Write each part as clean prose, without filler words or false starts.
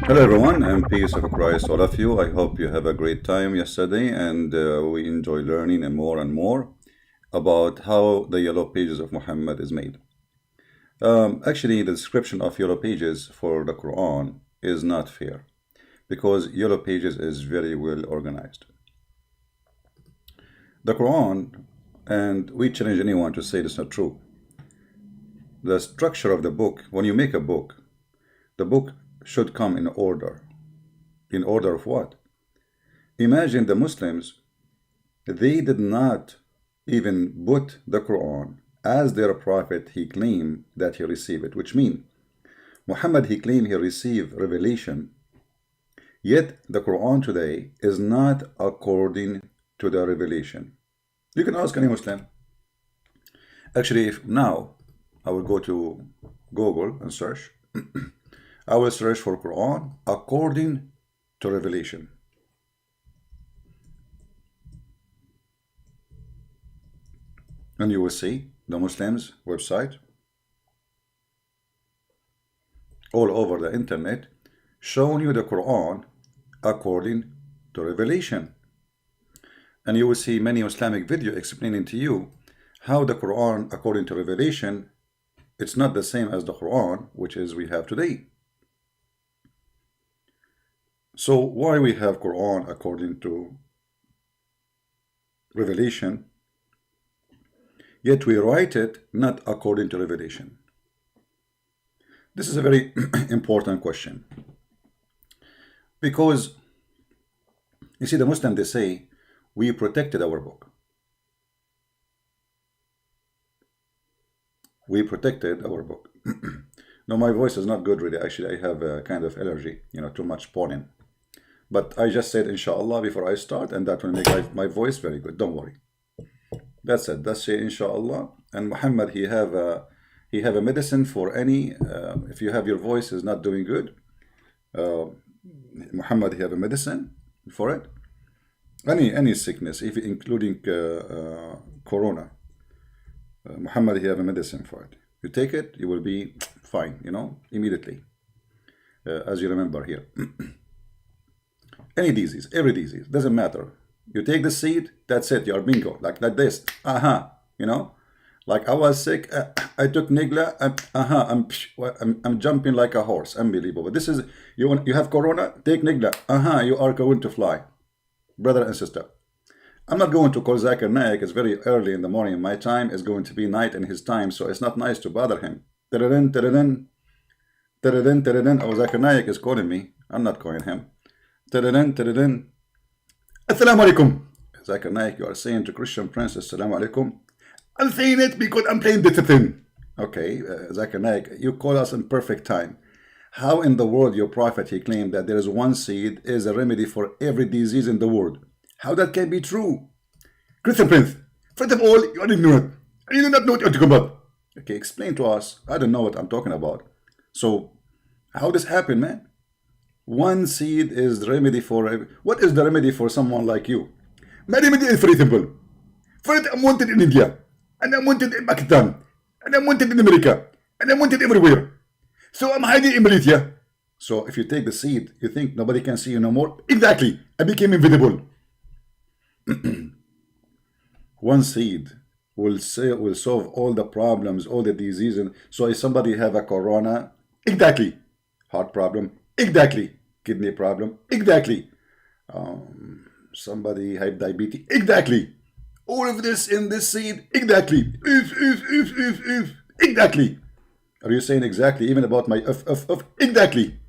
Hello everyone, and peace of Christ all of you. I hope you have a great time yesterday and we enjoy learning and more about how the yellow pages of Muhammad is made. Actually, the description of yellow pages for the Quran is not fair because yellow pages is very well organized. The Quran, and we challenge anyone to say it's not true. The structure of the book, when you make a book, the book should come in order. In order of what? Imagine the Muslims, they did not even put the Quran as their prophet. He claimed that he received it, which means Muhammad, he claimed he received revelation, yet the Quran today is not according to the revelation. You can ask any Muslim. Actually, if now I will go to Google and search, I will search for Quran according to revelation. And you will see the Muslims website all over the internet showing you the Quran according to revelation. And you will see many Islamic video explaining to you how the Quran according to revelation, it's not the same as the Quran which is we have today. So why we have Quran according to revelation, yet we write it not according to revelation? This is a very important question, because you see the Muslim, they say we protected our book. We protected our book. No, my voice is not good really. Actually, I have a kind of allergy, too much pollen. But I just said inshallah before I start, and that will make my voice very good. Don't worry. That's it. That's it, inshallah. And Muhammad, he have a medicine for any. If you have your voice is not doing good, Muhammad, he have a medicine for it. Any sickness, if including corona. Muhammad, he have a medicine for it. You take it, you will be fine. Immediately, as you remember here. Any disease, every disease, doesn't matter. You take the seed, that's it, you're bingo, like this. Like I was sick, I took Nigla, I'm jumping like a horse, unbelievable. This is, you have corona, take Nigla, you are going to fly. Brother and sister, I'm not going to call Zakir Naik, it's very early in the morning, my time is going to be night in his time, so it's not nice to bother him. Oh, Zakir Naik is calling me, I'm not calling him. Assalamu alaikum. Zakir Naik, you are saying to Christian Prince, Assalamu alaikum. I'm saying it because I'm playing discipline. Okay, Zakir Naik, you call us in perfect time. How in the world your prophet, he claimed that there is one seed is a remedy for every disease in the world? How that can be true? Christian Prince, first of all, you are ignorant. You do not know what you're talking about. Okay, explain to us. I don't know what I'm talking about. So, how this happen, man? One seed is the remedy for... What is the remedy for someone like you? My remedy is very simple. First, I'm wanted in India, and I'm wanted in Pakistan, and I'm wanted in America, and I'm wanted everywhere. So I'm hiding in Malaysia. So if you take the seed, you think nobody can see you no more? Exactly. I became invisible. One seed will solve all the problems, all the diseases. So if somebody have a corona, exactly. Heart problem, exactly. Kidney problem, exactly. Somebody have diabetes, exactly. All of this in this seed, exactly. Exactly. Are you saying exactly even about my exactly?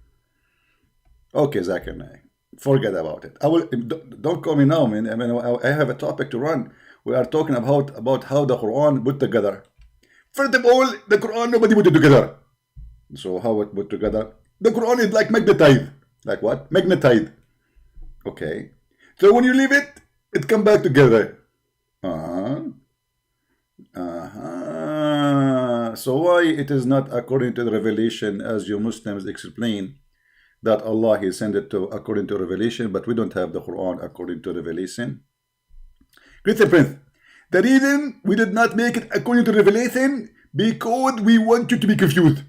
Okay, Zakir Naik, forget about it. I will. Don't call me now, man. I mean, I have a topic to run. We are talking about how the Quran put together. First of all, the Quran nobody put it together. So how it put together? The Quran is like magnetized. Like what? Magnetized. Okay. So when you leave it, it come back together. So why it is not according to the revelation, as you Muslims explain, that Allah he sent it to according to revelation, but we don't have the Quran according to revelation? Christian Prince, the reason we did not make it according to revelation because we want you to be confused.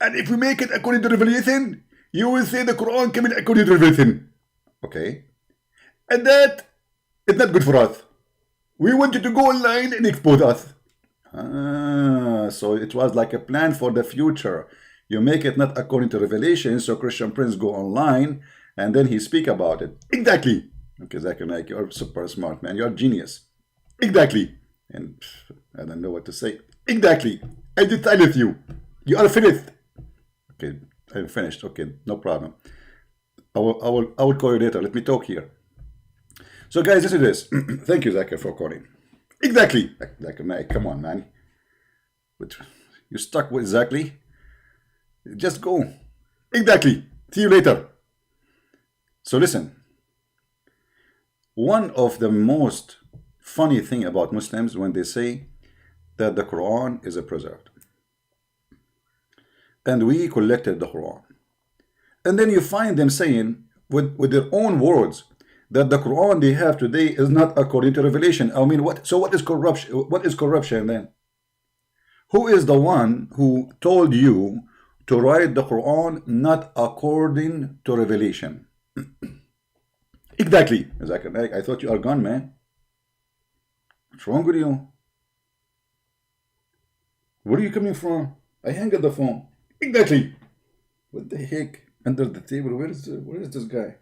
And if we make it according to revelation, you will say the Quran came in according to everything. Okay? And that is not good for us. We want you to go online and expose us. So it was like a plan for the future. You make it not according to revelation, so Christian Prince go online and then he speak about it. Exactly. Okay, Zakir Naik, you're super smart, man. You're a genius. Exactly. And I don't know what to say. Exactly. I decide with you. You are finished. Okay, I'm finished. Okay, no problem. I will call you later. Let me talk here. So guys, this is this. Thank you, Zakir, for calling. Exactly. Zakir Naik, come on, man. But you stuck with exactly? Just go. Exactly. See you later. So listen. One of the most funny thing about Muslims when they say that the Quran is preserved. And we collected the Quran. And then you find them saying with their own words that the Quran they have today is not according to revelation. I mean, what is corruption? What is corruption then? Who is the one who told you to write the Quran not according to revelation? Exactly. I thought you are gone, man. What's wrong with you? Where are you coming from? I hang up the phone. Exactly. What the heck? Under the table. Where is this guy?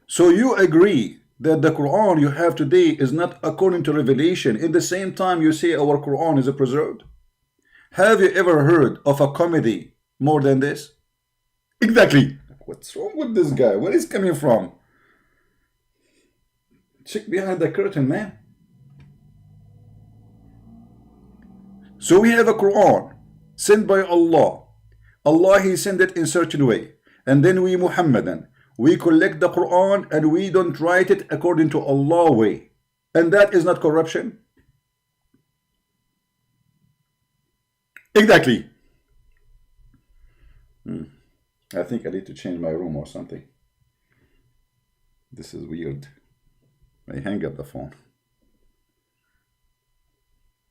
So you agree that the Quran you have today is not according to revelation. In the same time, you say our Quran is preserved. Have you ever heard of a comedy more than this? Exactly. What's wrong with this guy? Where is he coming from? Check behind the curtain, man. So we have a Quran sent by Allah. Allah, He sent it in certain way. And then we Muhammadan, we collect the Quran and we don't write it according to Allah way. And that is not corruption? Exactly. I think I need to change my room or something. This is weird. I hang up the phone.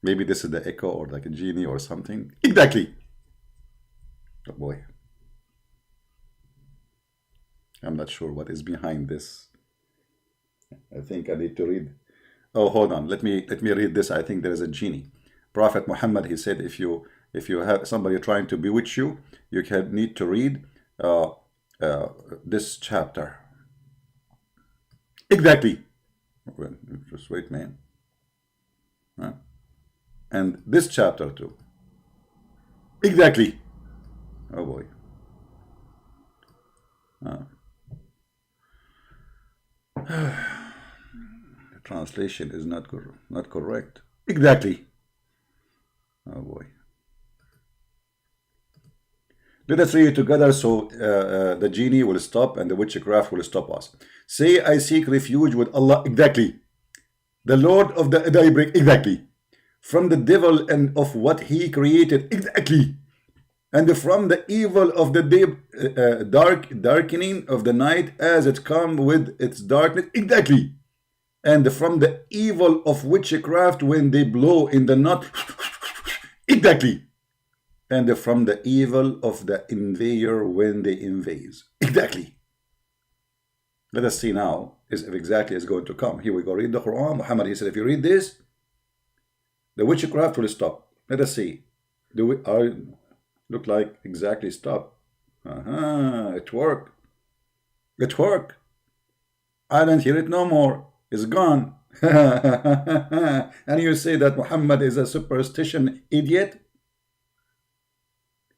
Maybe this is the echo or like a genie or something. Exactly. Oh boy. I'm not sure what is behind this. I think I need to read. Oh, hold on. Let me read this. I think there is a genie. Prophet Muhammad, he said, if you have somebody trying to bewitch you, you need to read this chapter. Exactly. Just wait, man. Huh? And this chapter too. Exactly. Oh boy. The translation is not correct. Exactly. Oh boy. Let us read it together so the genie will stop and the witchcraft will stop us. Say, I seek refuge with Allah. Exactly. The Lord of the daybreak. Exactly. From the devil and of what he created. Exactly. And from the evil of the day, darkening of the night as it come with its darkness. Exactly. And from the evil of witchcraft when they blow in the knot. Exactly. And from the evil of the invader when they invade. Exactly. Let us see now if exactly is going to come. Here we go. Read the Quran. Muhammad, he said, if you read this, the witchcraft will stop. Let us see. Look like exactly stop. It worked. It worked. I don't hear it no more. It's gone. And you say that Muhammad is a superstition idiot?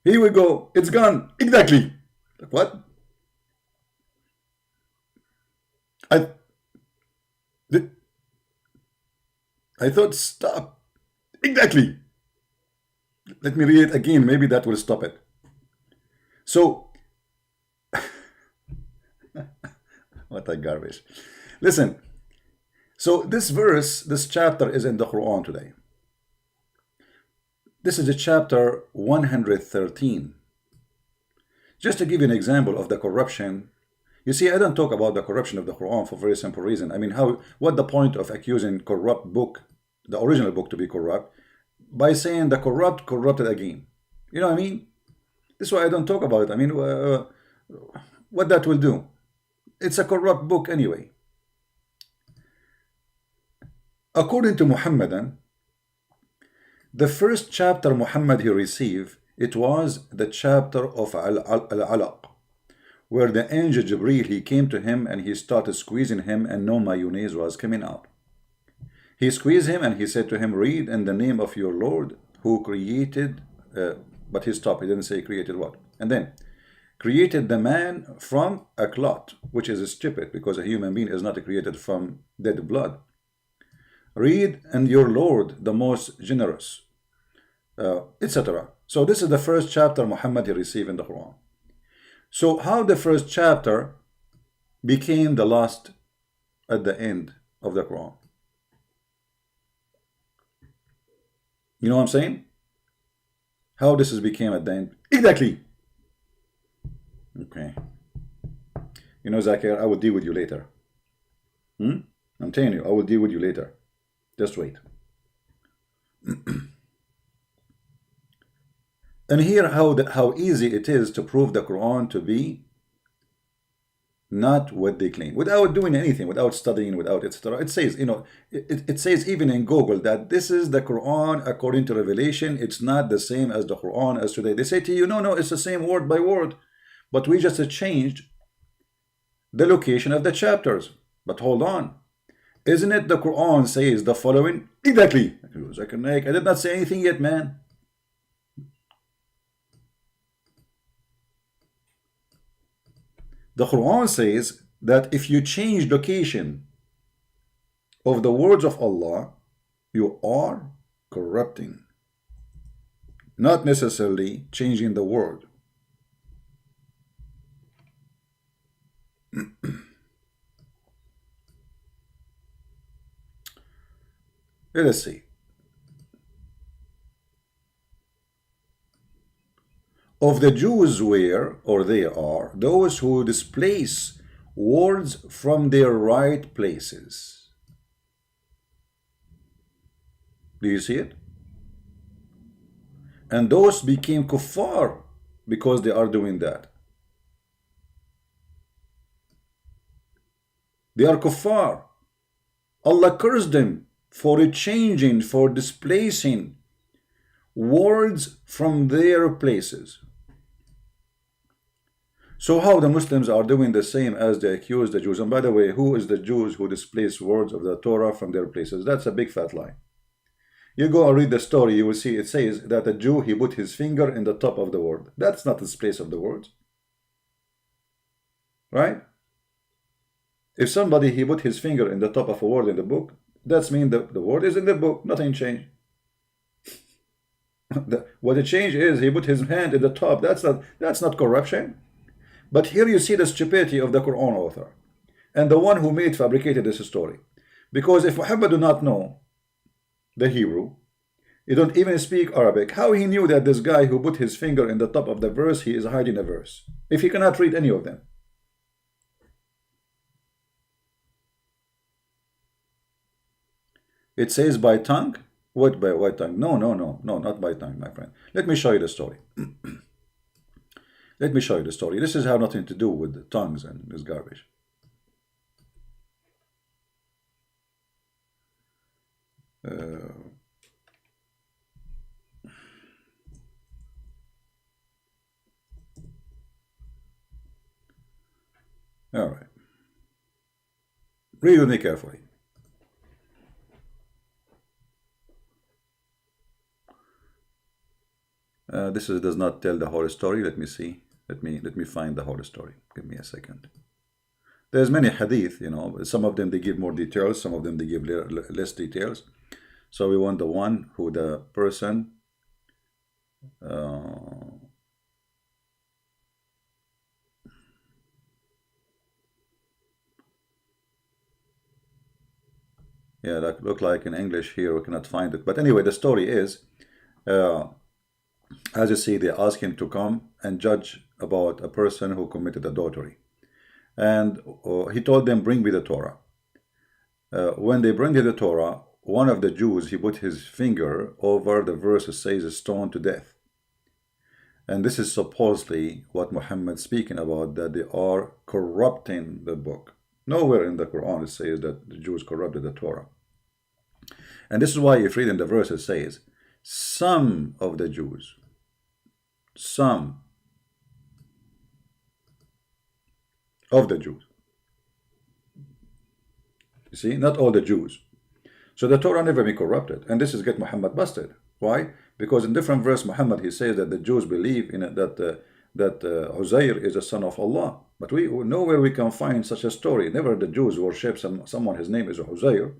Here we go. It's gone. Exactly. What? I thought stop. Exactly. Let me read it again. Maybe that will stop it. So, what a garbage. Listen. So this verse, this chapter is in the Quran today. This is the chapter 113. Just to give you an example of the corruption. You see, I don't talk about the corruption of the Quran for a very simple reason. I mean, what the point of accusing corrupt book, the original book, to be corrupt? by saying the corrupt corrupted again. You know what I mean? This is why I don't talk about it. I mean, what that will do. It's a corrupt book anyway. According to Muhammadan, the first chapter Muhammad he received, it was the chapter of Al-Alaq, where the angel Jibreel, he came to him and he started squeezing him and no mayonnaise was coming out. He squeezed him and he said to him, read in the name of your Lord who created, but he stopped, he didn't say created what. And then, created the man from a clot, which is stupid because a human being is not created from dead blood. Read and your Lord, the most generous, etc. So this is the first chapter Muhammad he received in the Quran. So how the first chapter became the last at the end of the Quran? You know what I'm saying? How this is became at the end? Exactly. Okay. You know, Zakir, I will deal with you later. I'm telling you, I will deal with you later. Just wait. And here how easy it is to prove the Quran to be not what they claim, without doing anything, without studying, without etc. It says, you know, it says even in Google that this is the Quran according to Revelation. It's not the same as the Quran as today. They say to you, no, it's the same word by word, but we just changed the location of the chapters. But hold on, isn't it the Quran says the following? Exactly. I did not say anything yet, man. The Quran says that if you change location of the words of Allah, you are corrupting, not necessarily changing the word. Let us see. Of the Jews were, or they are, those who displace words from their right places. Do you see it? And those became kuffar because they are doing that. They are kuffar. Allah cursed them for changing, for displacing words from their places. So how the Muslims are doing the same as they accuse the Jews? And by the way, who is the Jews who displace words of the Torah from their places? That's a big fat lie. You go and read the story, you will see it says that a Jew, he put his finger in the top of the word. That's not the place of the words. Right? If somebody, he put his finger in the top of a word in the book, that means the word is in the book, nothing changed. What the change is, he put his hand in the top. That's not corruption. But here you see the stupidity of the Quran author and the one who fabricated this story. Because if Muhammad do not know the Hebrew, he don't even speak Arabic, how he knew that this guy who put his finger in the top of the verse, he is hiding a verse, if he cannot read any of them? It says by tongue. What by what tongue? No, not by tongue, my friend. Let me show you the story. Let me show you the story. This has nothing to do with the tongues and this garbage. All right. Read with me carefully. This does not tell the whole story. Let me see. Let me find the whole story. Give me a second. There's many hadith, you know. Some of them they give more details. Some of them they give less details. So we want the one who the person yeah, that look like in English here. We cannot find it. But anyway, the story is, as you see, they ask him to come and judge about a person who committed adultery. And he told them, bring me the Torah. When they bring the Torah, one of the Jews, he put his finger over the verse that says stoned to death. And this is supposedly what Muhammad speaking about, that they are corrupting the book. Nowhere in the Quran it says that the Jews corrupted the Torah. And this is why if reading the verse it says, some of the Jews, some of the Jews. You see, not all the Jews. So the Torah never been corrupted. And this is get Muhammad busted. Why? Because in different verse Muhammad he says that the Jews believe in it, that Uzair is a son of Allah. But we nowhere we can find such a story. Never the Jews worship someone his name is Uzair.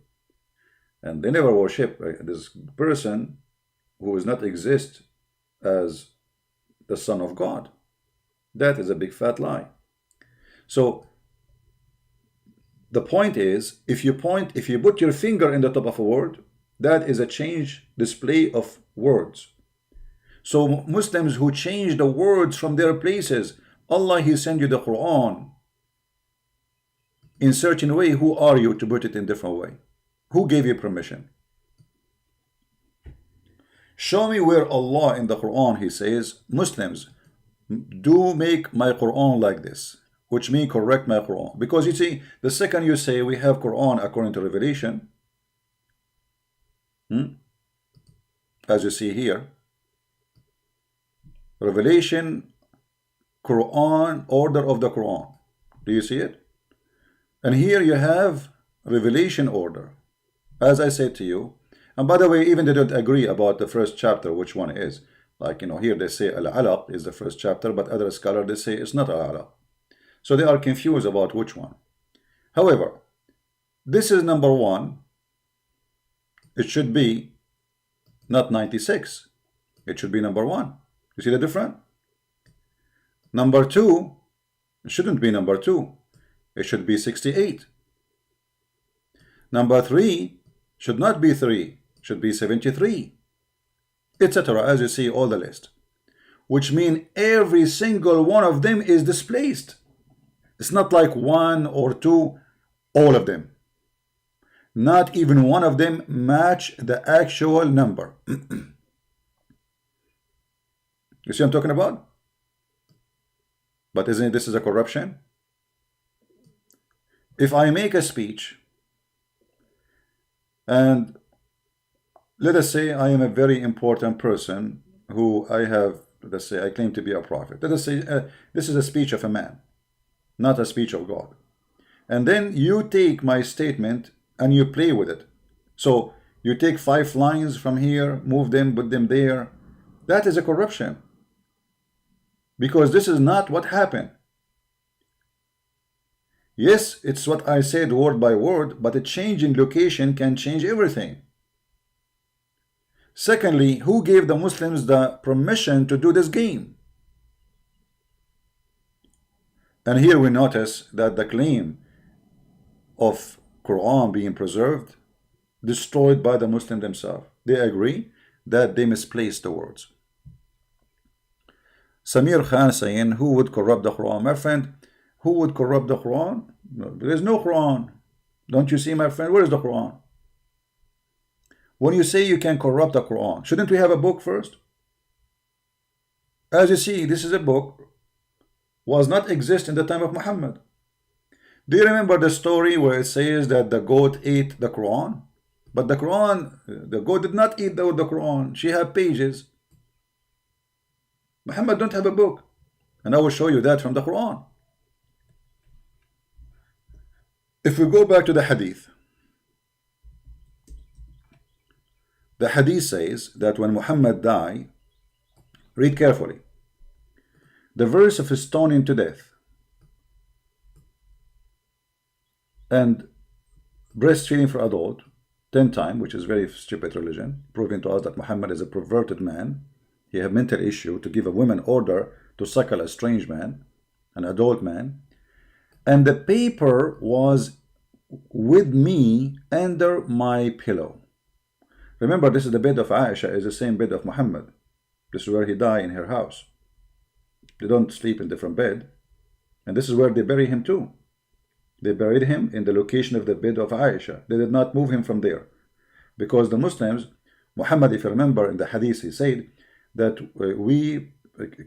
And they never worship this person who does not exist as the son of God. That is a big fat lie. So the point is, if you put your finger in the top of a word, that is a change display of words. So Muslims who change the words from their places, Allah, he sent you the Quran in certain way. Who are you to put it in different way? Who gave you permission? Show me where Allah in the Quran, he says, Muslims, do make my Quran like this, which means correct my Quran. Because you see, the second you say we have Quran according to Revelation, as you see here, Revelation, Quran, order of the Quran. Do you see it? And here you have Revelation order. As I said to you, and by the way, even they don't agree about the first chapter, which one is. Like, you know, here they say Al-Alaq is the first chapter, but other scholars, they say it's not Al-Alaq. So they are confused about which one. However, this is number one. It should be not 96. It should be number one. You see the difference? Number two, it shouldn't be number two. It should be 68. Number three should not be 3. Should be 73. Etc. As you see all the list. Which means every single one of them is displaced. It's not like 1 or 2, all of them. Not even one of them match the actual number. You see what I'm talking about? But isn't this is a corruption? If I make a speech, and let us say I am a very important person who I have, let's say I claim to be a prophet. Let us say this is a speech of a man, not a speech of God. And then you take my statement and you play with it. So you take 5 lines from here, move them, put them there. That is a corruption. Because this is not what happened. Yes, it's what I said word by word, but a change in location can change everything. Secondly, who gave the Muslims the permission to do this game? And here we notice that the claim of Quran being preserved, destroyed by the Muslims themselves. They agree that they misplaced the words. Samir Khan saying, who would corrupt the Quran? My friend, who would corrupt the Quran? No, there is no Quran. Don't you see, my friend? Where is the Quran? When you say you can corrupt the Quran, shouldn't we have a book first? As you see, this is a book, was not exist in the time of Muhammad. Do you remember the story where it says that the goat ate the Quran? But the Quran, the goat did not eat the Quran. She had pages. Muhammad don't have a book. And I will show you that from the Quran. If we go back to the hadith, the hadith says that when Muhammad died, read carefully, the verse of stoning to death and breastfeeding for adult 10 times, which is very stupid religion, proving to us that Muhammad is a perverted man. He had mental issue to give a woman order to suckle a strange man, an adult man. And the paper was with me under my pillow. Remember, this is the bed of Aisha, is the same bed of Muhammad. This is where he died, in her house. They don't sleep in different bed. And this is where they bury him too. They buried him in the location of the bed of Aisha. They did not move him from there. Because the Muslims, Muhammad, if you remember in the hadith, he said that we,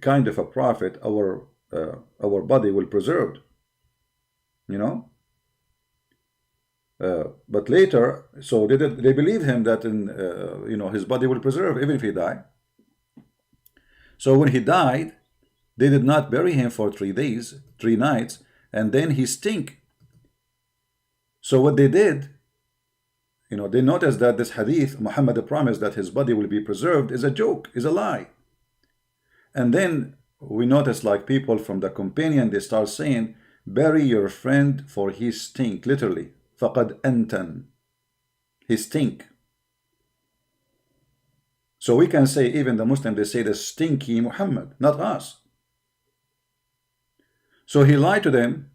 kind of a prophet, our body will preserved, you know. But later, so they believe him that his body will preserve even if he died. So when he died, they did not bury him for 3 days, 3 nights, and then he stink. So what they did, they noticed that this hadith, Muhammad promised that his body will be preserved, is a joke, is a lie. And then we notice like people from the companion, they start saying, bury your friend for he stink, literally. فَقَدْ أَنْتَنْ. He stink. So we can say, even the Muslim, they say the stinky Muhammad, not us. So he lied to them.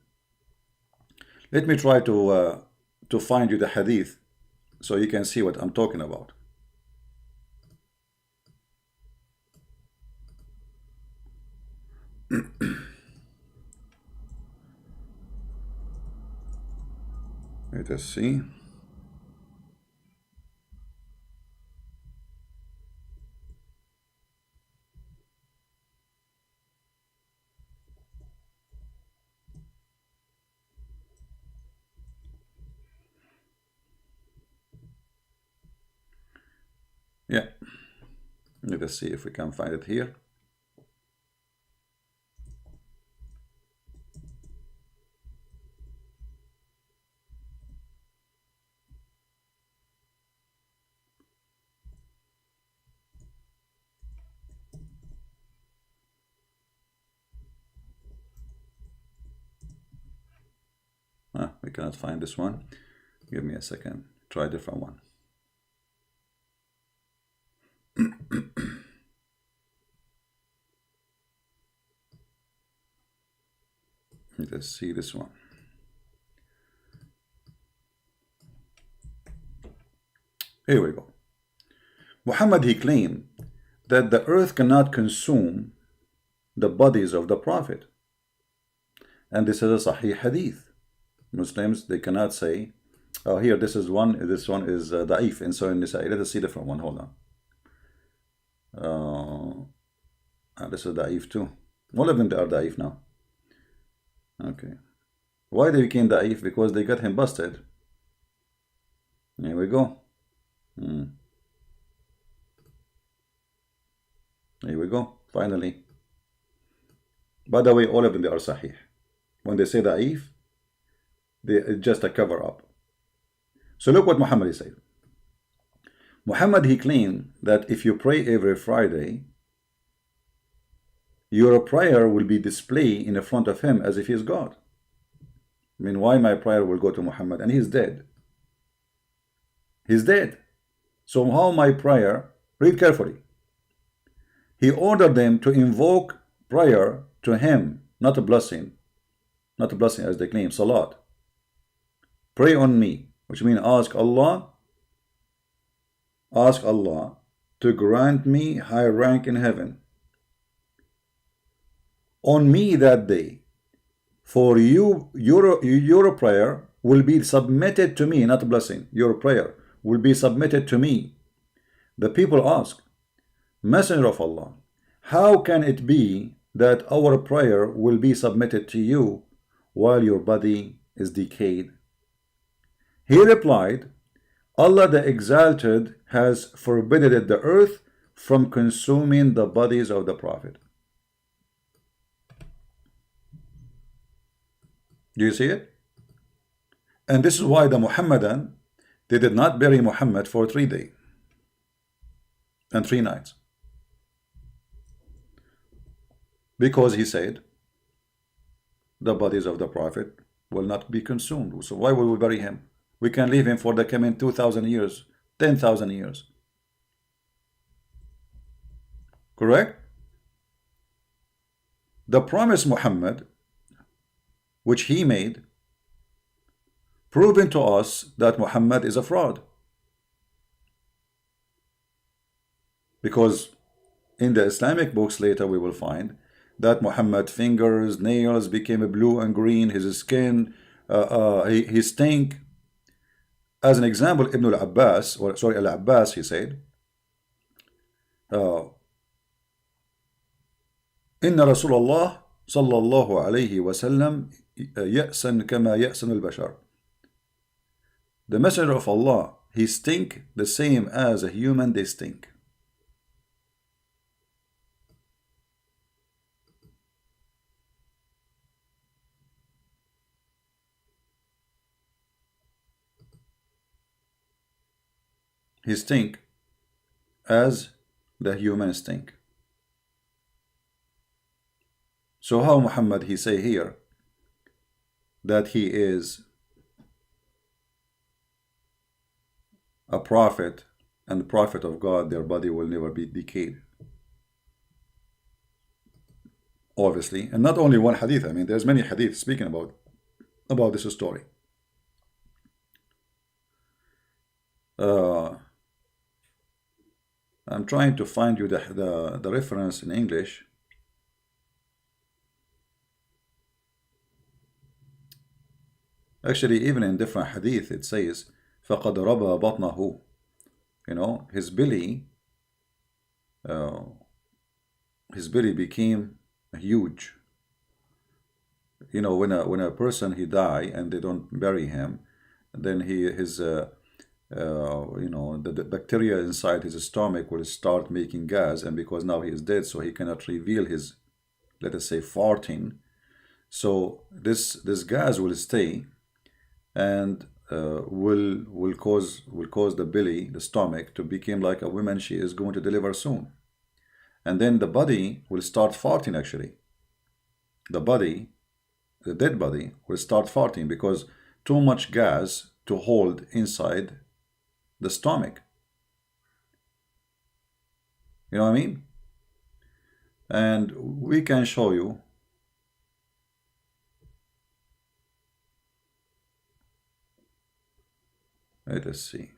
Let me try to find you the hadith so you can see what I'm talking about. Let us see. Yeah, let us see if we can find it here. We cannot find this one. Give me a second. Try a different one. Let's see this one. Here we go. Muhammad, he claimed that the earth cannot consume the bodies of the Prophet. And this is a Sahih hadith. Muslims, they cannot say, oh, here, this is one is da'if, and so in this, let us see the different one. Hold on. This is da'if too. All of them, they are da'if now. Okay. Why they became da'if? Because they got him busted. Here we go. Here we go. Finally. By the way, all of them, they are sahih. When they say da'if, it's just a cover up. So look what Muhammad said. Muhammad, he claimed that if you pray every Friday, your prayer will be displayed in the front of him as if he is God. I mean, why my prayer will go to Muhammad? And he's dead. He's dead. So how my prayer? Read carefully. He ordered them to invoke prayer to him, not a blessing. Not a blessing as they claim, salat. Pray on me, which means ask Allah to grant me high rank in heaven. On me that day, for you, your prayer will be submitted to me, not a blessing. Your prayer will be submitted to me. The people ask, Messenger of Allah, how can it be that our prayer will be submitted to you while your body is decayed? He replied, Allah the Exalted has forbidden the earth from consuming the bodies of the Prophet. Do you see it? And this is why the Muhammadan, they did not bury Muhammad for 3 days and 3 nights. Because he said, the bodies of the Prophet will not be consumed. So why will we bury him? We can leave him for the coming 2,000 years, 10,000 years. Correct? The promise Muhammad, which he made, proving to us that Muhammad is a fraud. Because in the Islamic books later we will find that Muhammad's fingers, nails became blue and green, his skin, he stink. As an example, Ibn al-Abbas, or sorry, al-Abbas, he said, إن رسول الله صلى الله عليه وسلم يأسن كما يأسن البشر. The messenger of Allah, he stink the same as a human they stink. He stink as the human stink. So how Muhammad he say here that he is a prophet and the prophet of God, their body will never be decayed? Obviously, and not only one hadith. I mean, there's many hadiths speaking about this story. I'm trying to find you the reference in English. Actually, even in different hadith, it says, فَقَدْ رَبَى بَطْنَهُ. You know, his belly became huge. You know, when a person he die and they don't bury him, then his you know, the bacteria inside his stomach will start making gas, and because now he is dead, so he cannot reveal his, let us say, farting. So this gas will stay and will cause the belly, the stomach, to become like a woman she is going to deliver soon. And then the body will start farting. Actually, the dead body will start farting because too much gas to hold inside the stomach. You know what I mean? And we can show you let us see.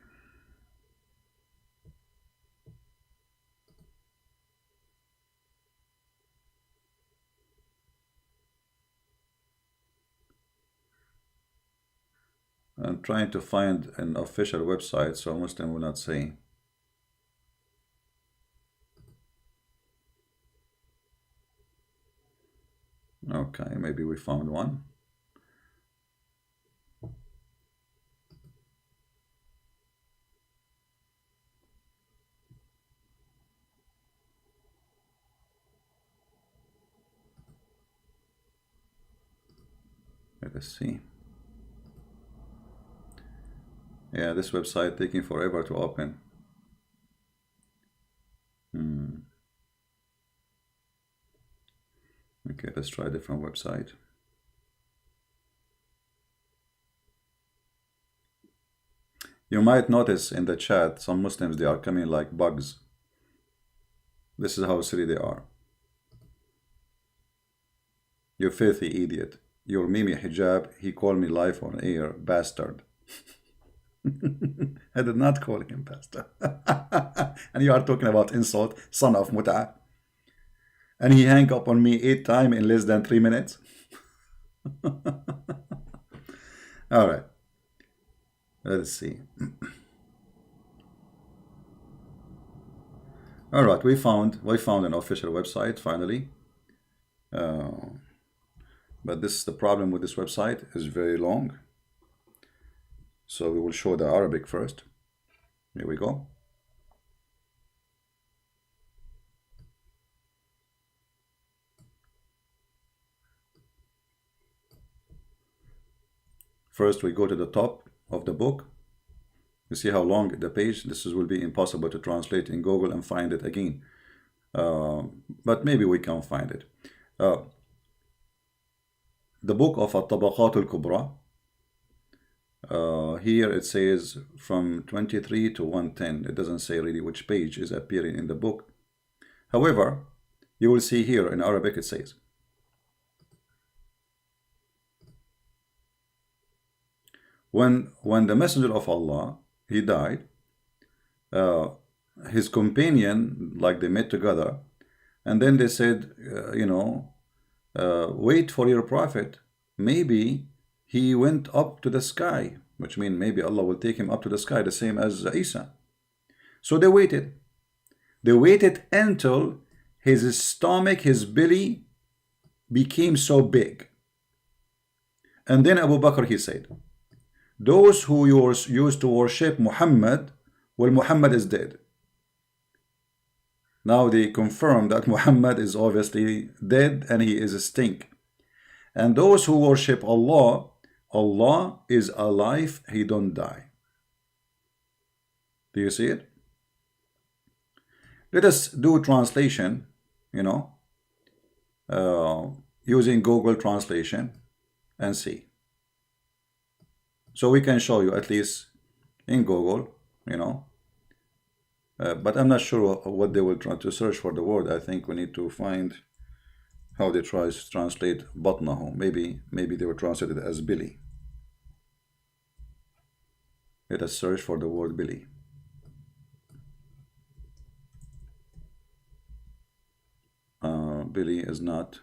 I'm trying to find an official website so Muslim will not say. Okay, maybe we found one. Let us see. Yeah, this website taking forever to open. Okay, let's try a different website. You might notice in the chat some Muslims, they are coming like bugs. This is how silly they are. You filthy idiot. Your Mimi hijab, he called me live on air, bastard. I did not call him bastard. And you are talking about insult, son of mut'a. And he hung up on me 8 times in less than 3 minutes. All right. Let's see. All right, we found an official website finally. But the problem with this website is very long. So we will show the Arabic first. Here we go. First, we go to the top of the book. You see how long the page. This will be impossible to translate in Google and find it again. But maybe we can find it. The book of At-Tabaqat al-Kubra. Here it says from 23 to 110. It doesn't say really which page is appearing in the book. However, you will see here in Arabic it says, when the Messenger of Allah, he died, his companion, like they met together, and then they said, wait for your prophet. Maybe he went up to the sky. which means maybe Allah will take him up to the sky, the same as Isa. So they waited. They waited until his stomach, his belly became so big. And then Abu Bakr, he said, those who used to worship Muhammad, well, Muhammad is dead. Now they confirm that Muhammad is obviously dead and he is a stink. And those who worship Allah, Allah is alive, he don't die. Do you see it? Let us do translation, using Google Translation and see. So we can show you at least in Google, but I'm not sure what they will try to search for the word. I think we need to find how they try to translate batnahu. Maybe they will translate it as Billy. Let us search for the word Billy. Billy is not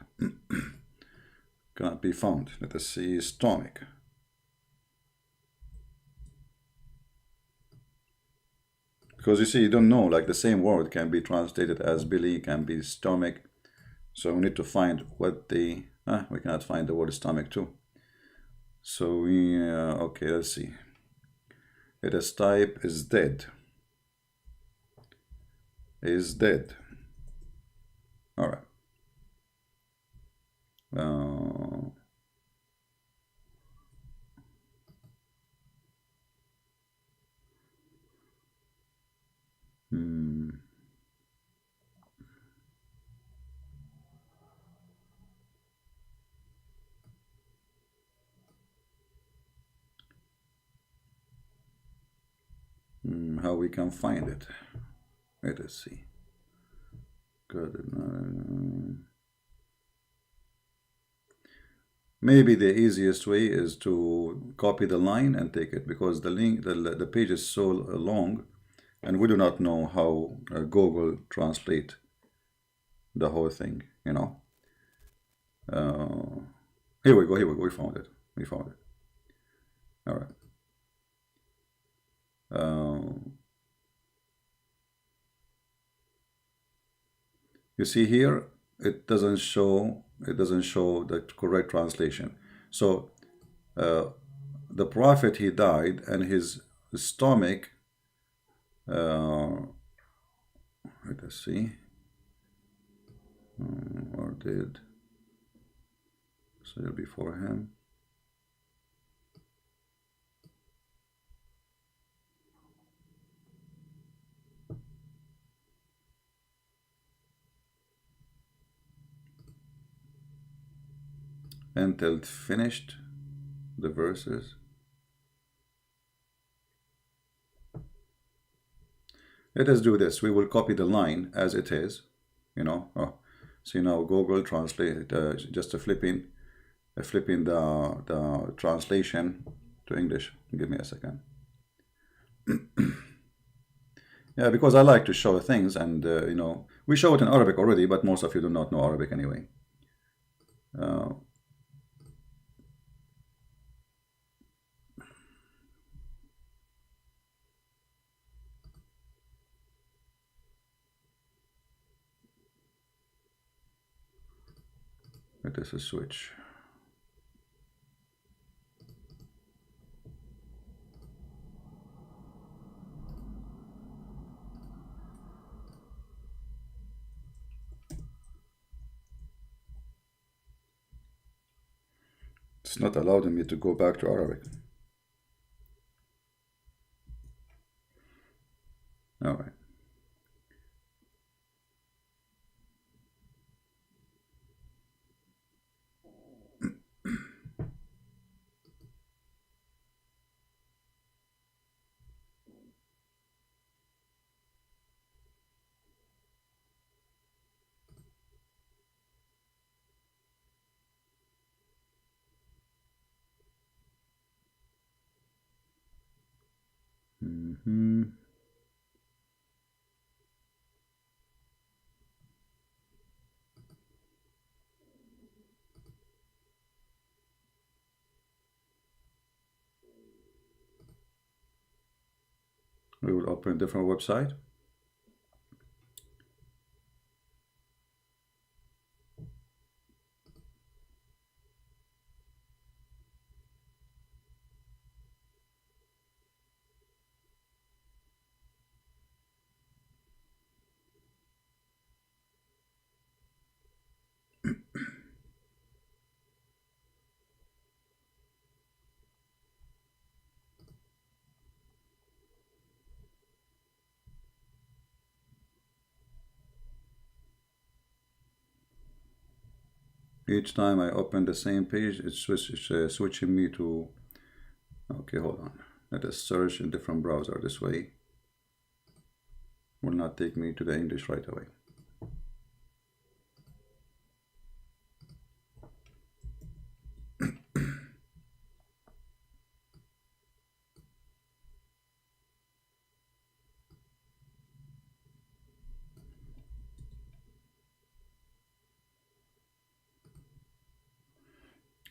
cannot be found. Let us see stomach. Because you see, you don't know, like the same word can be translated as Billy, can be stomach. So we need to find what we cannot find the word stomach too. So we, okay, let's see. Let us type is dead. Is dead. All right. How we can find it? Let us see. Good. Maybe the easiest way is to copy the line and take it, because the link, the page is so long, and we do not know how Google translate the whole thing. Here we go. We found it. All right. You see here, it doesn't show the correct translation. So the prophet, he died, and his stomach, let us see, or did say before him. Until finished the verses. Let us do this. We will copy the line as it is. See now Google Translate, just flipping the translation to English. Give me a second. Yeah, because I like to show things, and we show it in Arabic already, but most of you do not know Arabic anyway. Let us switch. It's not allowing me to go back to Arabic. All right. We will open a different website. Each time I open the same page, it's switching me to... Okay, hold on. Let us search in different browser. This way will not take me to the English right away.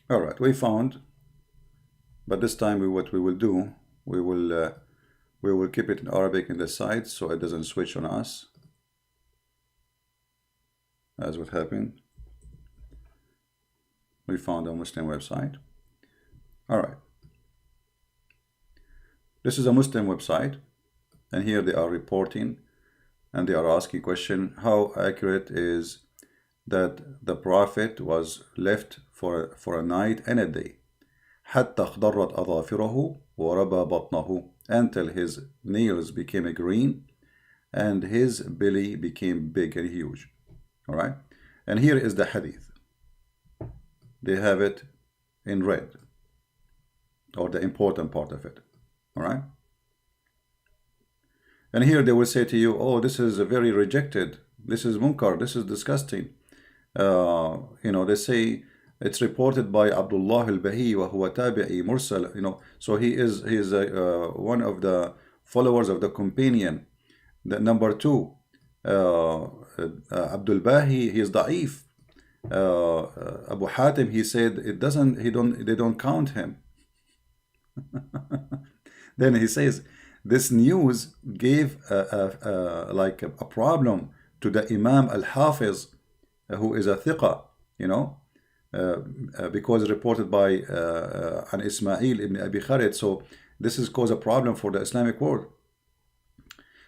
All right, we found, but this time what we will do, we will keep it in Arabic in the side so it doesn't switch on us, as what happened. We found a Muslim website. All right, this is a Muslim website, and here they are reporting, and they are asking question: how accurate is that the Prophet was left for a night and a day, حتى اخضرت أظافره وربى بطنه, until his nails became green and his belly became big and huge. All right, and here is the hadith. They have it in red, or the important part of it. All right, and here they will say to you, oh, this is very rejected, this is munkar, this is disgusting. You know, they say it's reported by Abdullah al-Bahi wa huwa tabi'i mursal, you know, so he is one of the followers of the companion. The number two, Abdul Bahi, he is da'if. Abu Hatim, he said they don't count him. Then he says this news gave like a problem to the Imam al-Hafiz, who is a thiqa, you know, because reported by an Ismail ibn Abi Khalid. So this has caused a problem for the Islamic world.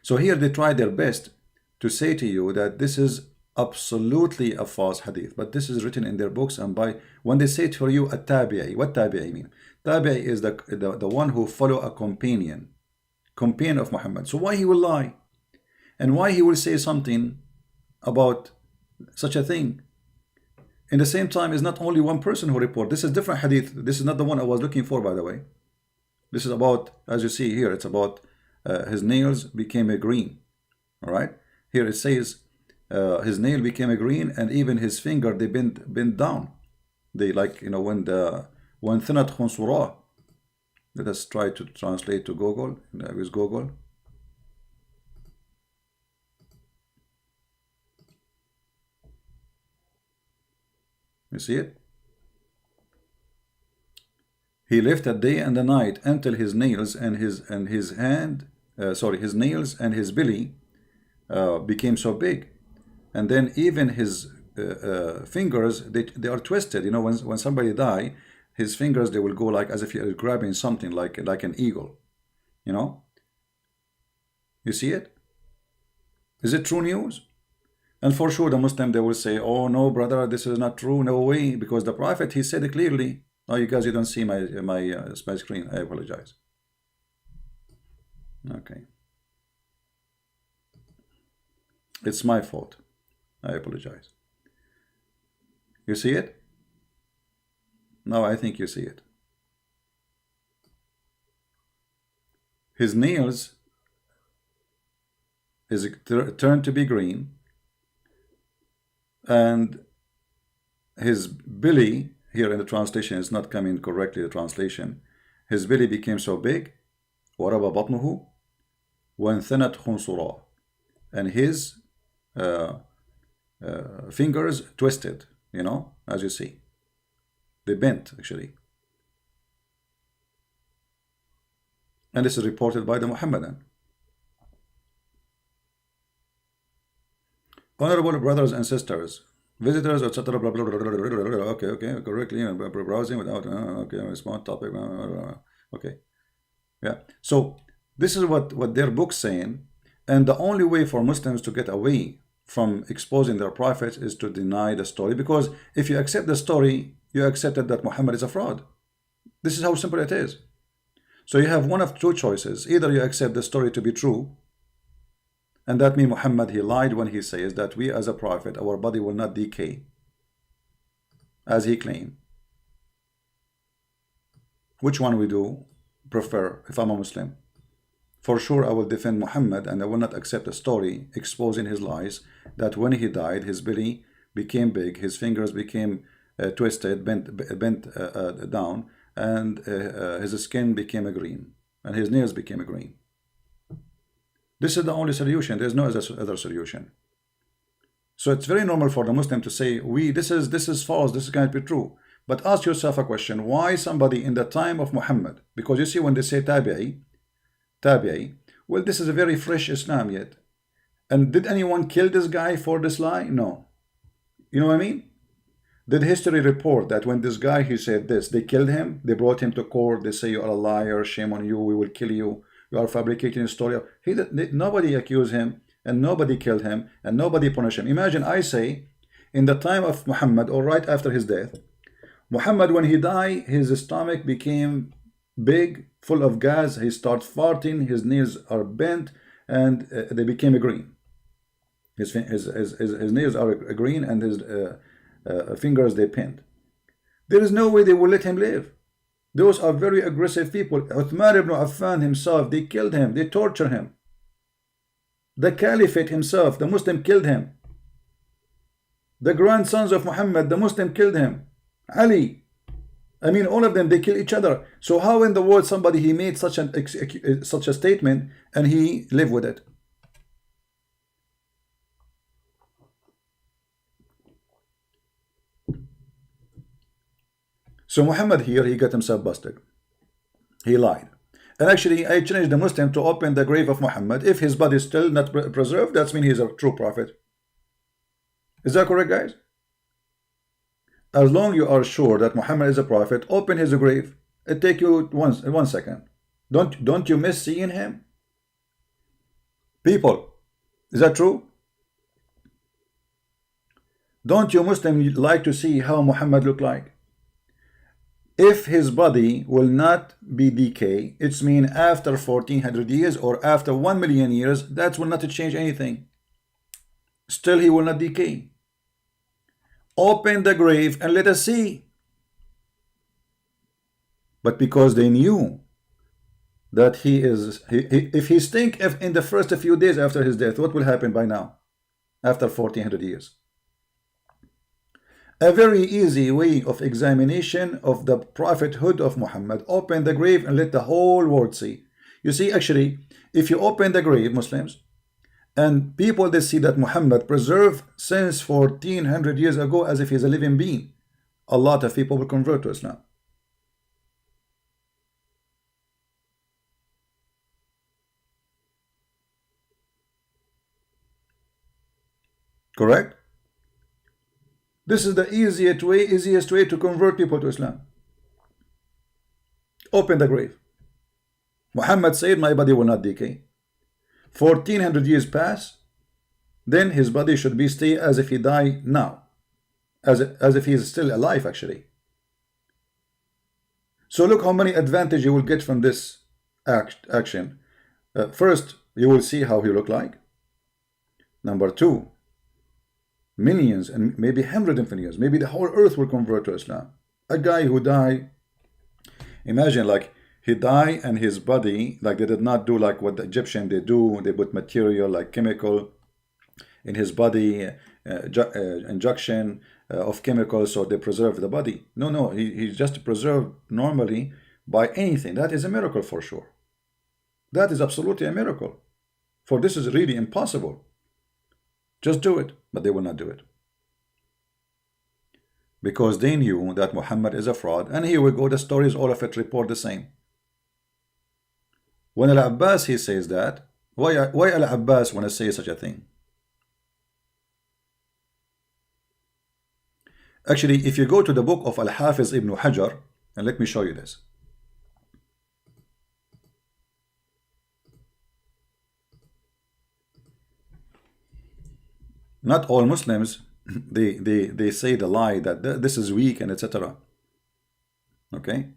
So here they try their best to say to you that this is absolutely a false hadith, but this is written in their books. And by when they say to you a tabi'i, what tabi'i mean? Tabi'i is the one who follow a companion of Muhammad. So why he will lie, and why he will say something about such a thing? In the same time, is not only one person who report. This is different hadith. This is not the one I was looking for, by the way. This is about, as you see here, it's about his nails became a green. All right, here it says his nail became a green, and even his finger, they bend down. They, like, you know, when thinat khunsura. Let us try to translate to Google, with Google. You see it? He lived a day and a night until his nails and his nails and his belly became so big, and then even his fingers, they are twisted. You know, when somebody die, his fingers, they will go like as if he is grabbing something, like an eagle. You know? You see it? Is it true news? And for sure, the Muslim, they will say, oh no, brother, this is not true, no way, because the Prophet, he said it clearly. Oh, you guys, you don't see my screen. I apologize. Okay. It's my fault. I apologize. You see it? No, I think you see it. His nails is turned to be green, and his belly, here in the translation, is not coming correctly, the translation. His belly became so big, وَرَبَ بَطْنُهُ وَانْثَنَتْ خُنْصُرًا, and his fingers twisted, you know, as you see. They bent, actually. And this is reported by the Muhammadan. Honorable brothers and sisters, visitors, etc. Blah, blah, blah, blah, blah, blah, blah, okay, okay, correctly, browsing without, okay, respond topic, okay, yeah. So this is what their book's saying, and the only way for Muslims to get away from exposing their prophets is to deny the story, because if you accept the story, you accepted that Muhammad is a fraud. This is how simple it is. So you have one of two choices. Either you accept the story to be true, and that means Muhammad, he lied when he says that we as a prophet, our body will not decay, as he claimed. Which one we do prefer if I'm a Muslim? For sure I will defend Muhammad, and I will not accept a story exposing his lies, that when he died, his belly became big, his fingers became twisted, bent down, and his skin became a green, and his nails became a green. This is the only solution. There is no other solution. So it's very normal for the Muslim to say, this is false, this can't be true. But ask yourself a question: why somebody in the time of Muhammad? Because you see, when they say tabi'i, well, this is a very fresh Islam yet. And did anyone kill this guy for this lie? No. You know what I mean? Did history report that when this guy, he said this, they killed him, they brought him to court, they say you are a liar, shame on you, we will kill you, you are fabricating a story? Nobody accused him, and nobody killed him, and nobody punished him. Imagine I say, in the time of Muhammad, or right after his death, Muhammad, when he died, his stomach became big, full of gas, he started farting, his nails are bent, and they became green. His nails are green, and his fingers, they pinned. There is no way they will let him live. Those are very aggressive people. Uthman ibn Affan himself, they killed him, they tortured him. The Caliphate himself, the Muslim, killed him. The grandsons of Muhammad, the Muslim, killed him. Ali, I mean, all of them, they kill each other. So how in the world somebody, he made such a statement and he lived with it? So Muhammad here, he got himself busted. He lied. And actually, I challenge the Muslim to open the grave of Muhammad. If his body is still not preserved, that means he's a true prophet. Is that correct, guys? As long as you are sure that Muhammad is a prophet, open his grave. It take you one second. Don't you miss seeing him? People, is that true? Don't you Muslim like to see how Muhammad looked like? If his body will not be decay, it's mean after 1400 years or after 1 million years, that will not change anything. Still he will not decay. Open the grave and let us see. But because they knew that if he stink in the first few days after his death, what will happen by now, after 1400 years? A very easy way of examination of the prophethood of Muhammad: open the grave and let the whole world see. You see, actually, if you open the grave, Muslims, and people, they see that Muhammad preserved since 1400 years ago as if he's a living being, a lot of people will convert to Islam. Correct? This is the easiest way to convert people to Islam. Open the grave. Muhammad said, my body will not decay. 1400 years pass, then his body should be stay as if he died now, as if he is still alive actually. So look how many advantages you will get from this action. First, you will see how he looked like. Number two, millions and maybe hundreds of years, maybe the whole earth will convert to Islam. A guy who died, imagine, like, he died and his body, like, they did not do like what the Egyptian they do. They put material like chemical in his body, injection of chemicals, so they preserve the body. No, he's just preserved normally by anything. That is a miracle for sure. That is absolutely a miracle. For this is really impossible. Just do it, but they will not do it. Because they knew that Muhammad is a fraud. And here we go, the stories, all of it report the same. When Al-Abbas, he says that, why Al-Abbas want to say such a thing? Actually, if you go to the book of Al-Hafiz ibn Hajar, and let me show you this. Not all Muslims, they say the lie that this is weak and etc. Okay?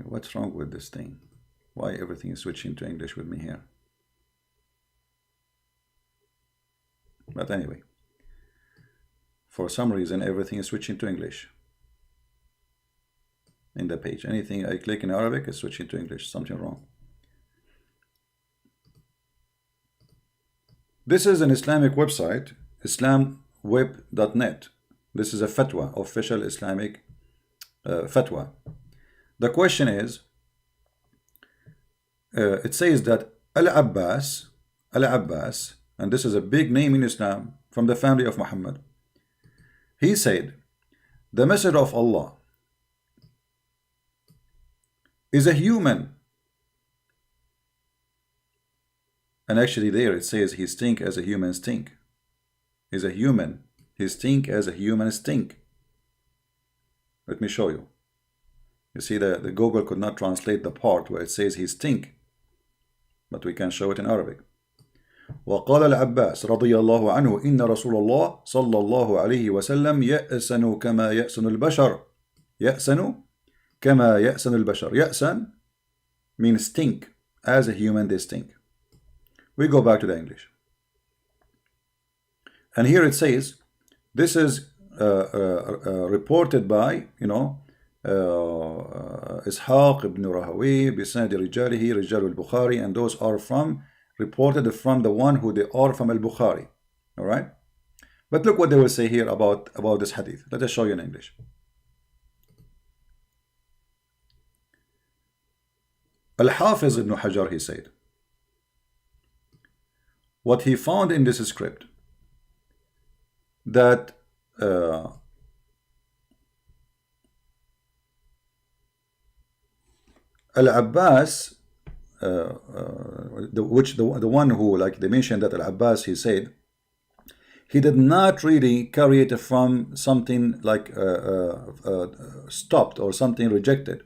What's wrong with this thing? Why everything is switching to English with me here? But anyway, for some reason everything is switching to English in the page. Anything I click in Arabic is switching to English. Something wrong. This is an Islamic website, islamweb.net. This is a fatwa, official Islamic fatwa. The question is, it says that Al-Abbas, and this is a big name in Islam, from the family of Muhammad, he said, the Messenger of Allah is a human. And actually there it says he stink as a human stink. Is a human. He stink as a human stink. Let me show you. You see the Google could not translate the part where it says he stink. But we can show it in Arabic. وقال العباس رضي الله عنه إن رسول الله صلى الله عليه وسلم يأسن كما يأسن البشر. يأسن كما يأسن البشر. يأسن means stink. As a human they stink. We go back to the English. And here it says, this is reported by, Ishaq ibn Rahawi, بسند رجاله رجال البخاري, and those are reported from the one who they are from al-Bukhari. Alright? But look what they will say here about this hadith. Let us show you in English. Al-Hafiz ibn Hajar, he said, what he found in this script, that Al-Abbas, the one who, like they mentioned that Al-Abbas, he said, he did not really carry it from something like stopped or something rejected,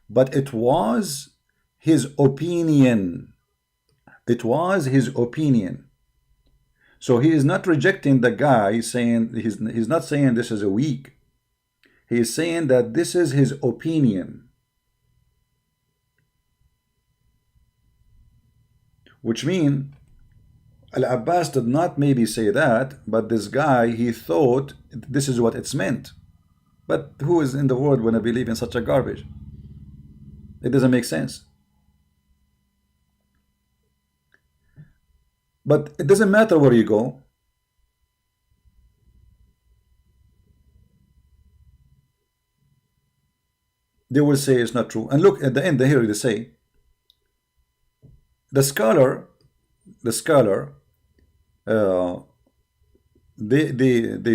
but it was his opinion. It was his opinion. So he is not rejecting the guy, saying he's not saying this is a weak. He is saying that this is his opinion. Which means Al-Abbas did not maybe say that, but this guy, he thought this is what it's meant. But who is in the world when I believe in such a garbage? It doesn't make sense. But it doesn't matter where you go. They will say it's not true. And look at the end here they say, the scholar, they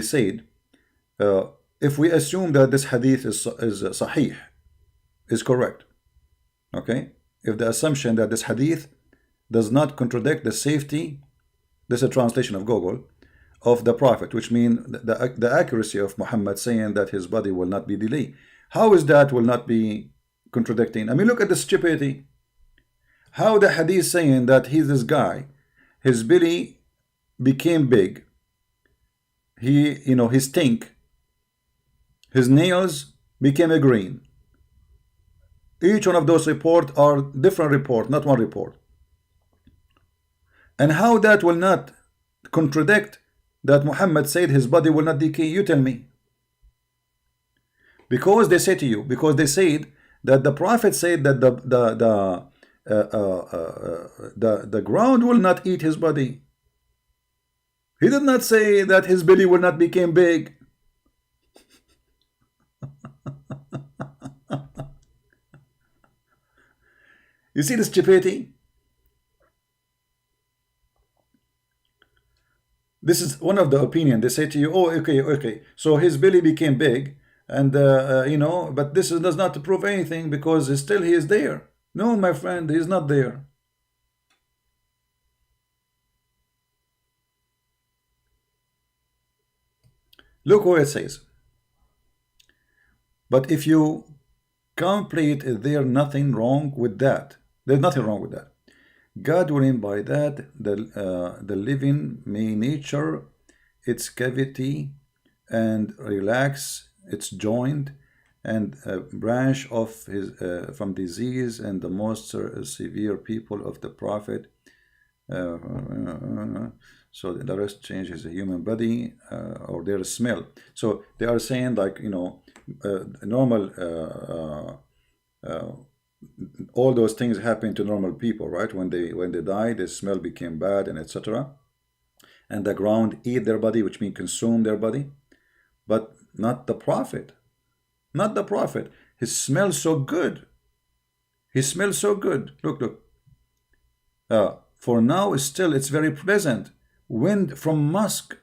said, if we assume that this hadith is sahih, is correct, okay? If the assumption that this hadith does not contradict the safety, this is a translation of Google, of the Prophet, which means the accuracy of Muhammad saying that his body will not be delayed. How is that will not be contradicting? I mean, look at the stupidity. How the hadith saying that he's this guy, his belly became big, he stink, his nails became a green. Each one of those reports are different report, not one report. And how that will not contradict that Muhammad said his body will not decay? You tell me. Because they say to you, because they said that the Prophet said that the ground will not eat his body. He did not say that his belly will not become big. You see the stupidity? This is one of the opinion. They say to you, oh, okay. So his belly became big, and but this does not prove anything because still he is there. No, my friend, he is not there. Look what it says. But if you complete, is there nothing wrong with that? There's nothing wrong with that. God willing, by that the living may nature its cavity and relax its joint and branch of his from disease, and the most severe people of the prophet. So the rest changes the human body or their smell. So they are saying, like, normal all those things happen to normal people, right? When they die, the smell became bad, and etc. And the ground eat their body, which means consume their body. But not the prophet. Not the prophet. He smells so good. He smells so good. Look, look. For now, still, it's very pleasant. Wind from musk,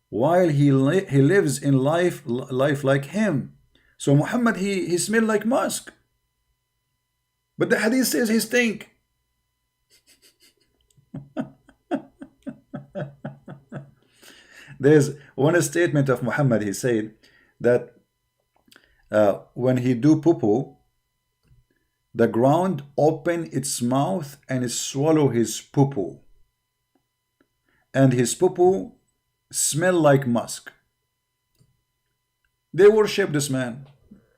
while he lives in life like him. So Muhammad, he smelled like musk. But the hadith says he stink. There's one statement of Muhammad. He said that when he do poo-poo, the ground open its mouth and swallow his poo-poo. And his poo-poo smell like musk. They worship this man,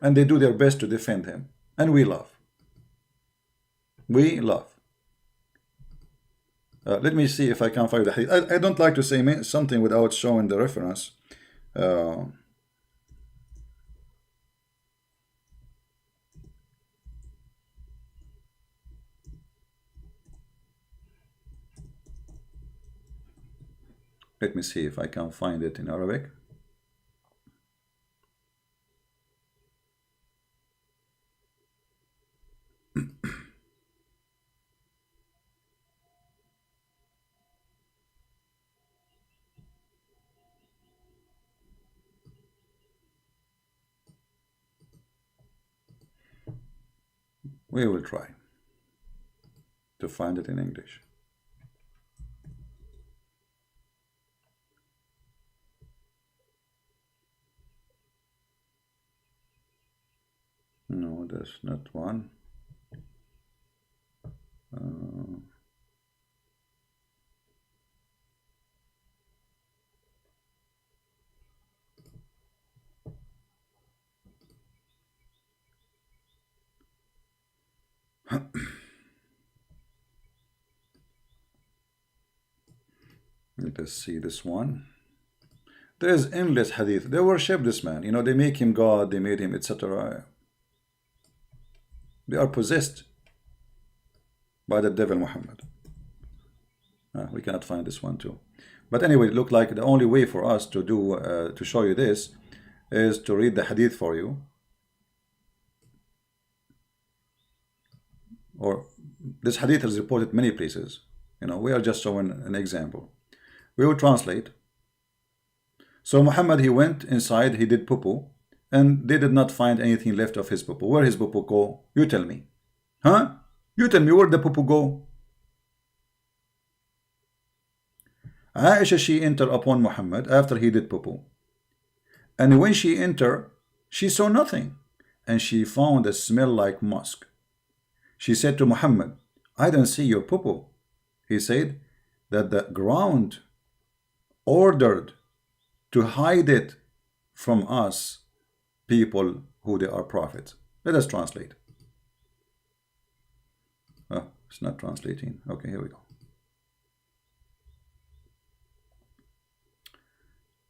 and they do their best to defend him. And we love. We love. Let me see if I can find the hadith. I don't like to say something without showing the reference. Let me see if I can find it in Arabic. We will try to find it in English. No, that's not one. Let us see this one. There is endless hadith. They worship this man. They make him God, they made him, etc. They are possessed by the devil Muhammad. We cannot find this one too. But anyway, it looked like the only way for us to do to show you this is to read the hadith for you. Or this hadith is reported many places. We are just showing an example. We will translate. So Muhammad, he went inside, he did poo-poo, and they did not find anything left of his poo-poo. Where his poo-poo go? You tell me. Huh? You tell me where the poo-poo go? Aisha, she entered upon Muhammad after he did poo-poo. And when she entered, she saw nothing, and she found a smell like musk. She said to Muhammad, I don't see your poo-poo. He said that the ground ordered to hide it from us, people who they are prophets. Let us translate. Oh, it's not translating. Okay, here we go.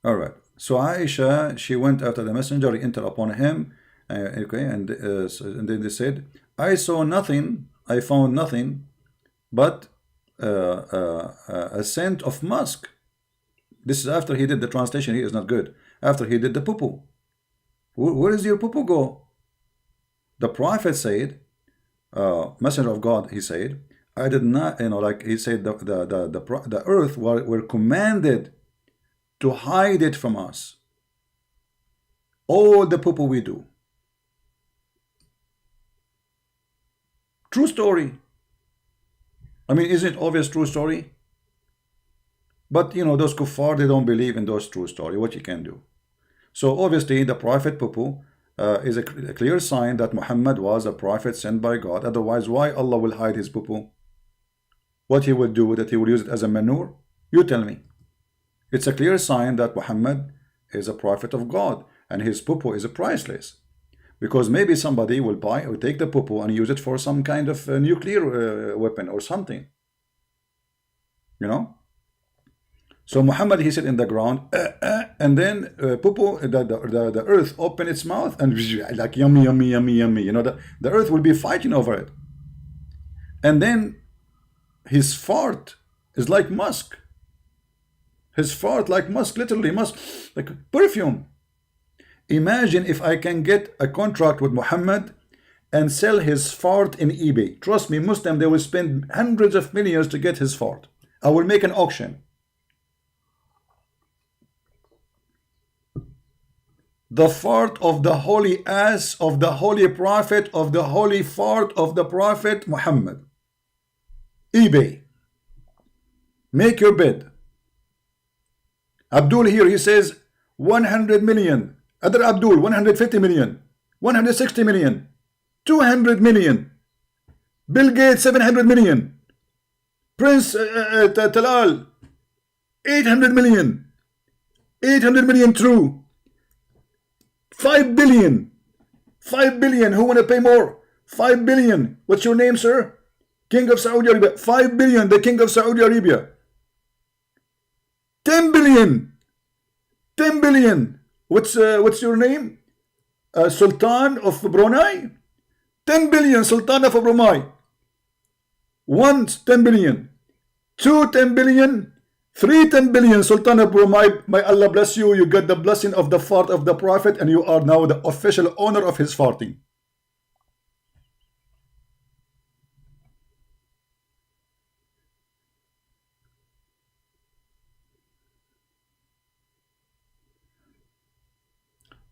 All right. So Aisha, she went after the messenger, entered upon him. Okay, and then they said, I saw nothing, I found nothing but a scent of musk. This is after he did the translation. He is not good. After he did the poo-poo. Where is your poo-poo go? The prophet said, messenger of God, he said, I did not, like he said, the earth were commanded to hide it from us. All the poo-poo we do. True story. I mean, isn't it obvious true story? But those kuffar, they don't believe in those true story. What you can do? So obviously the Prophet Pupu is a clear sign that Muhammad was a prophet sent by God. Otherwise, why Allah will hide his Pupu? What he will do with it? He will use it as a manure? You tell me. It's a clear sign that Muhammad is a prophet of God and his Pupu is priceless. Because maybe somebody will buy or take the Pupu and use it for some kind of nuclear weapon or something. You know? So Muhammad, he sit in the ground, and then Pupu, the earth open its mouth and like yummy, yummy, yummy, yummy. You know, the earth will be fighting over it. And then his fart is like musk. His fart like musk, literally musk, like perfume. Imagine if I can get a contract with Muhammad and sell his fart in eBay. Trust me, Muslim, they will spend hundreds of millions to get his fart. I will make an auction. The fart of the holy ass of the holy prophet of the holy fart of the prophet Muhammad. eBay. Make your bid. Abdul here, he says 100 million. Other Abdul, 150 million. 160 million. 200 million. Bill Gates, 700 million. Prince Talal, 800 million. 800 million true. 5 billion. 5 billion. Who want to pay more? 5 billion. What's your name, sir? King of Saudi Arabia. 5 billion. The King of Saudi Arabia. 10 billion. 10 billion. What's your name? Sultan of Brunei. 10 billion. Sultan of Brunei. 1, 10 billion. 2, 10 billion. 3, 10 billion. Sultan of Brunei, may Allah bless you. You got the blessing of the fart of the Prophet and you are now the official owner of his farting.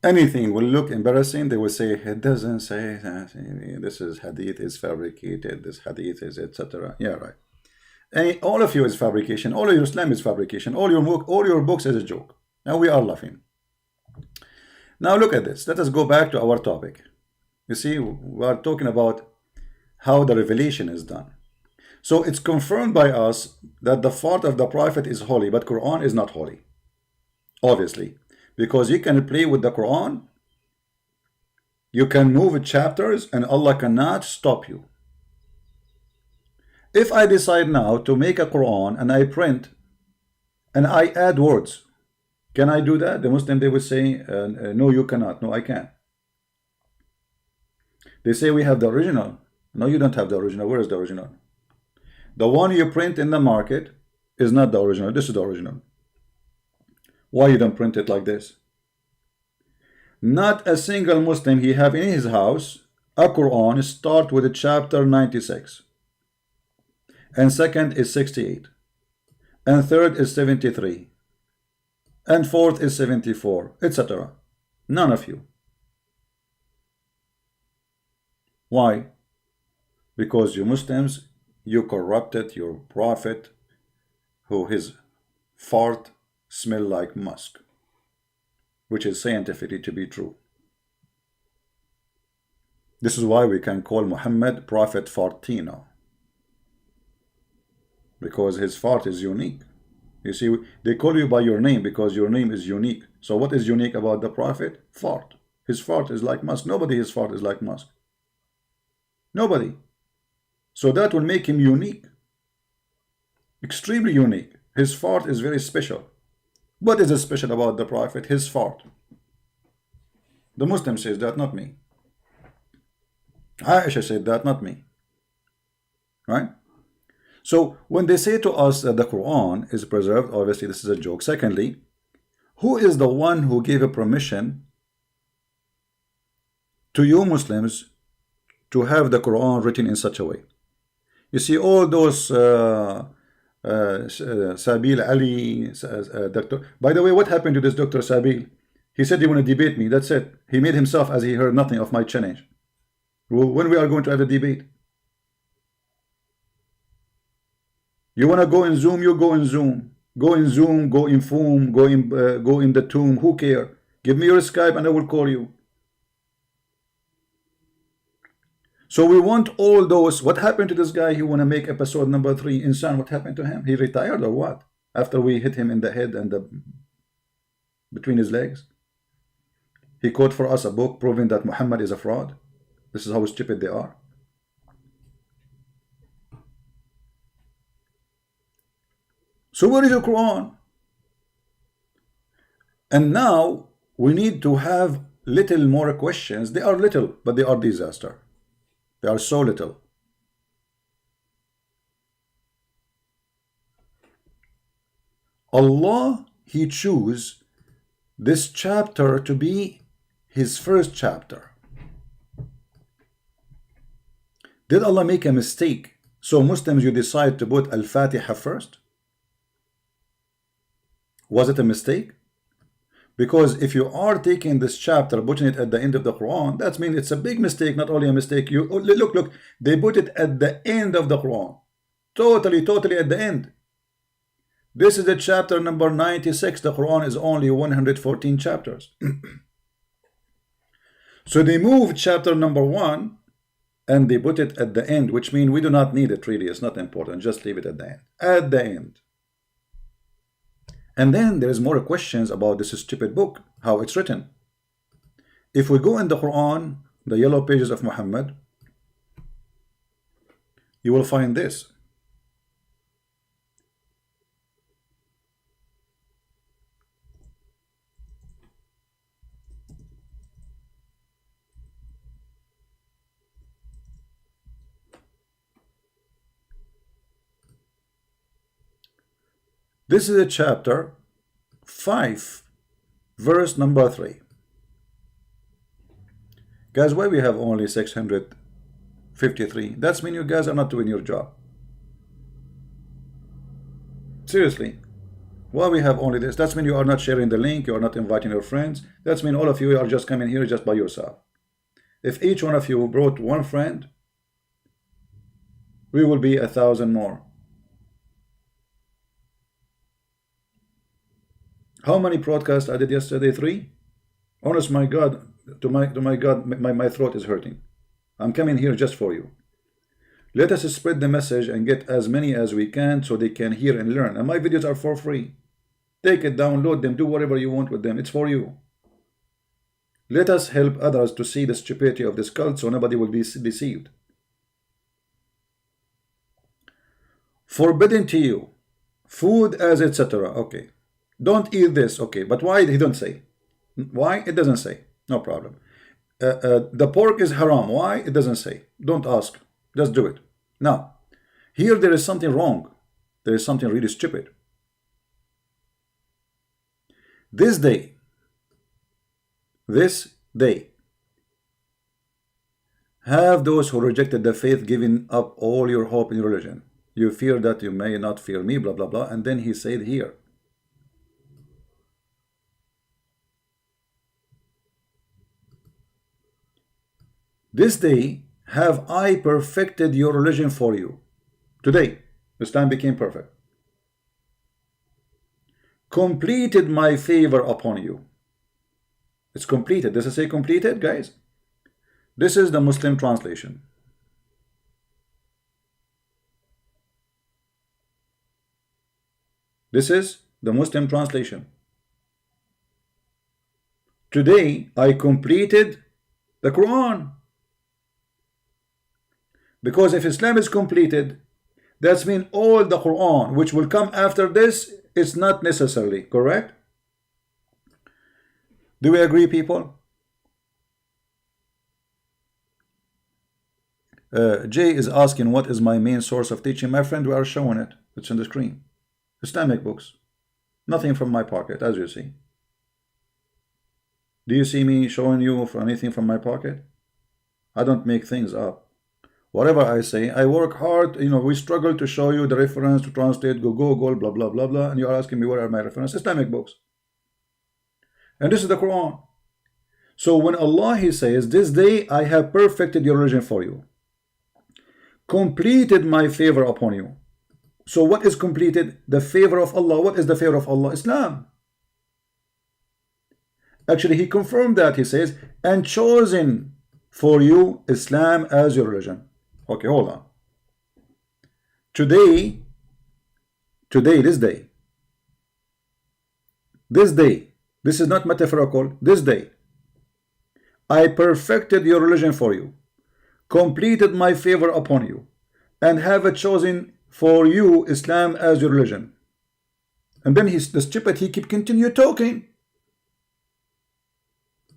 Anything will look embarrassing. They will say, it doesn't say that. This is hadith is fabricated. This hadith is etc. Yeah, right. All of you is fabrication. All of your Islam is fabrication. All your books is a joke. Now we are laughing. Now look at this. Let us go back to our topic. You see, we are talking about how the revelation is done. So it's confirmed by us that the fart of the Prophet is holy, but Quran is not holy. Obviously. Because you can play with the Quran. You can move chapters and Allah cannot stop you. If I decide now to make a Quran and I print and I add words, can I do that? The Muslim, they would say, no, you cannot. No, I can't. They say we have the original. No, you don't have the original. Where is the original? The one you print in the market is not the original. This is the original. Why you don't print it like this? Not a single Muslim he have in his house a Quran start with chapter 96. And second is 68, and third is 73, and fourth is 74, etc. None of you. Why? Because you Muslims, you corrupted your prophet, who his fart smell like musk, which is scientifically to be true. This is why we can call Muhammad Prophet Fartino. Because his fart is unique. You see, they call you by your name because your name is unique. So what is unique about the Prophet? Fart. His fart is like musk. Nobody his fart is like musk. Nobody. So that will make him unique. Extremely unique. His fart is very special. What is special about the Prophet? His fart. The Muslim says that, not me. Aisha said that, not me. Right? So when they say to us that the Quran is preserved, obviously this is a joke. Secondly, who is the one who gave a permission to you Muslims to have the Quran written in such a way? You see, all those Sabil Ali, Dr. By the way, what happened to this Dr. Sabil? He said he want to debate me. That's it. He made himself as he heard nothing of my challenge. When we are going to have a debate? You want to go in Zoom, you go in Zoom. Go in Zoom, go in Foom, go in the Tomb. Who care? Give me your Skype and I will call you. So we want all those. What happened to this guy? He want to make episode number 3. Insan, what happened to him? He retired or what? After we hit him in the head and between his legs. He quote for us a book proving that Muhammad is a fraud. This is how stupid they are. So where is your Quran? And now we need to have little more questions. They are little, but they are disaster. They are so little. Allah, He chose this chapter to be His first chapter. Did Allah make a mistake? So Muslims, you decide to put Al-Fatiha first? Was it a mistake? Because if you are taking this chapter, putting it at the end of the Quran, that means it's a big mistake, not only a mistake. You look, they put it at the end of the Quran. Totally at the end. This is the chapter number 96. The Quran is only 114 chapters. So they moved chapter number 1 and they put it at the end, which means we do not need it really. It's not important. Just leave it at the end. At the end. And then there is more questions about this stupid book, how it's written. If we go in the Quran, the yellow pages of Muhammad, you will find this. This is a chapter 5, verse number 3. Guys, why we have only 653? That's mean you guys are not doing your job. Seriously. Why we have only this? That's mean you are not sharing the link, you are not inviting your friends. That's mean all of you are just coming here just by yourself. If each one of you brought one friend, we will be 1,000 more. How many broadcasts I did yesterday? 3? Honest, my God, to my God, my throat is hurting. I'm coming here just for you. Let us spread the message and get as many as we can so they can hear and learn. And my videos are for free. Take it, download them, do whatever you want with them. It's for you. Let us help others to see the stupidity of this cult so nobody will be deceived. Forbidden to you, food as etc. Okay. Don't eat this. Okay, but why he don't say? Why? It doesn't say. No problem. The pork is haram. Why? It doesn't say. Don't ask. Just do it. Now, here there is something wrong. There is something really stupid. This day, have those who rejected the faith given up all your hope in religion. You fear that you may not fear me, blah, blah, blah. And then he said here, this day have I perfected your religion for you. Today, Islam became perfect. Completed my favor upon you. It's completed. Does it say completed, guys? This is the Muslim translation. This is the Muslim translation. Today, I completed the Quran. Because if Islam is completed, that means all the Quran which will come after this is not necessarily correct. Do we agree, people? Jay is asking, what is my main source of teaching? My friend, we are showing it. It's on the screen. Islamic books. Nothing from my pocket, as you see. Do you see me showing you for anything from my pocket? I don't make things up. Whatever I say, I work hard. You know, we struggle to show you the reference, to translate, go Google, blah, blah, blah, blah. And you are asking me, where are my references? Islamic books. And this is the Quran. So when Allah, He says, this day I have perfected your religion for you. Completed my favor upon you. So what is completed? The favor of Allah. What is the favor of Allah? Islam. Actually, he confirmed that. He says, and chosen for you Islam as your religion. Okay, hold on. Today, this day, this is not metaphorical, this day, I perfected your religion for you, completed my favor upon you, and have chosen for you Islam as your religion. And then the stupid, he keep continue talking.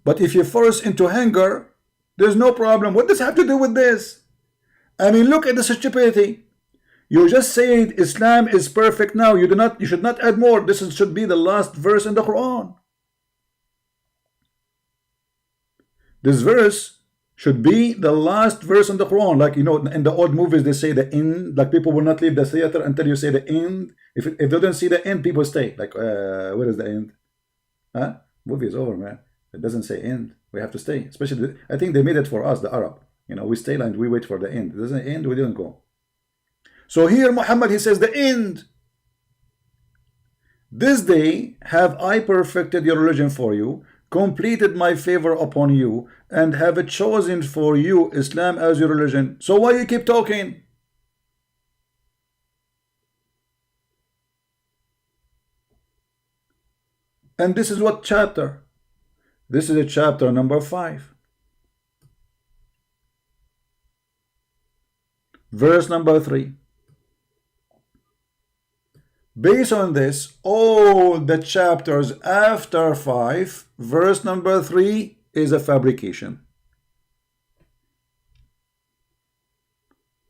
But if you force into anger, there's no problem. What does it have to do with this? I mean, look at the stupidity. You just saying Islam is perfect now. You should not add more. This should be the last verse in the Quran. This verse should be the last verse in the Quran. Like, you know, in the old movies, they say the end. Like, people will not leave the theater until you say the end. If they don't see the end, people stay. Like, where is the end? Huh? Movie is over, man. It doesn't say end. We have to stay. Especially, I think they made it for us, the Arab. You know, we stay and we wait for the end. It doesn't end, we didn't go. So here Muhammad, he says the end. This day have I perfected your religion for you, completed my favor upon you, and have chosen for you Islam as your religion. So why you keep talking? And this is what chapter? This is a chapter number 5. Verse number 3. Based on this, all the chapters after 5, verse number 3 is a fabrication.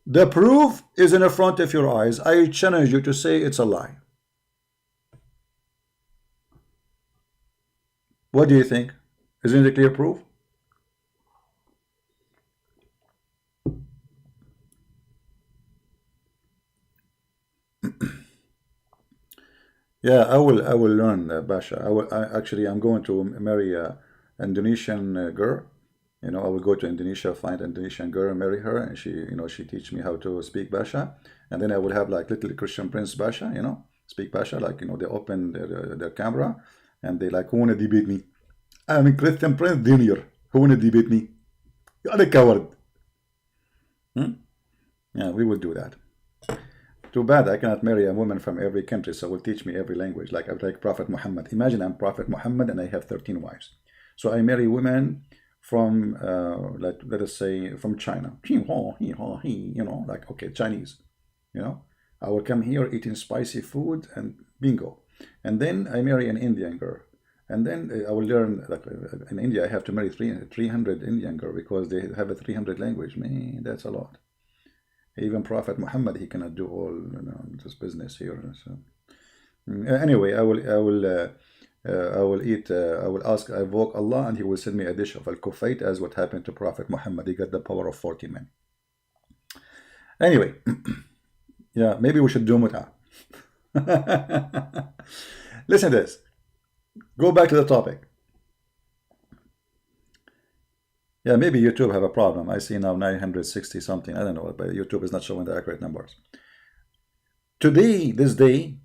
The proof is in the front of your eyes. I challenge you to say it's a lie. What do you think? Isn't it a clear proof? Yeah, I will learn, Basha. I'm going to marry a Indonesian girl. You know, I will go to Indonesia, find an Indonesian girl, marry her, and she teach me how to speak Basha, and then I will have like little Christian Prince Basha, you know, speak Basha, like, you know, they open their camera, and they like, who wanna debate me? I'm a Christian Prince Junior. Who wanna debate me? You're a coward. Yeah, we will do that. Too bad I cannot marry a woman from every country, so will teach me every language, like Prophet Muhammad. Imagine I'm Prophet Muhammad and I have 13 wives. So I marry women from, let us say, from China. You know, like, okay, Chinese. You know, I will come here eating spicy food and bingo. And then I marry an Indian girl. And then I will learn, like, in India, I have to marry 300 Indian girl because they have a 300 language. Man, that's a lot. Even Prophet Muhammad, he cannot do all, you know, this business here. So anyway, I will ask, I invoke Allah, and He will send me a dish of al-kufayt, as what happened to Prophet Muhammad. He got the power of 40 men. Anyway, yeah, maybe we should do mut'ah. Listen to this. Go back to the topic. Yeah, maybe YouTube have a problem. I see now 960 something. I don't know, but YouTube is not showing the accurate numbers. Today, this day,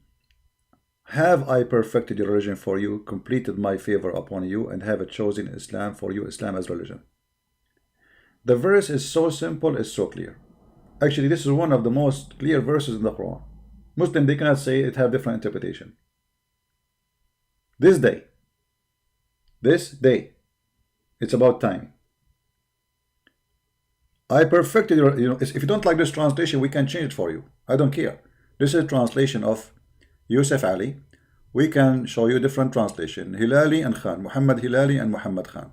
have I perfected your religion for you, completed my favor upon you, and have chosen Islam for you, Islam as religion. The verse is so simple, it's so clear. Actually, this is one of the most clear verses in the Quran. Muslim, they cannot say it have different interpretation. This day, it's about time. I perfected your, you know, if you don't like this translation, we can change it for you. I don't care. This is a translation of Yusuf Ali. We can show you different translation. Hilali and Khan. Muhammad Hilali and Muhammad Khan.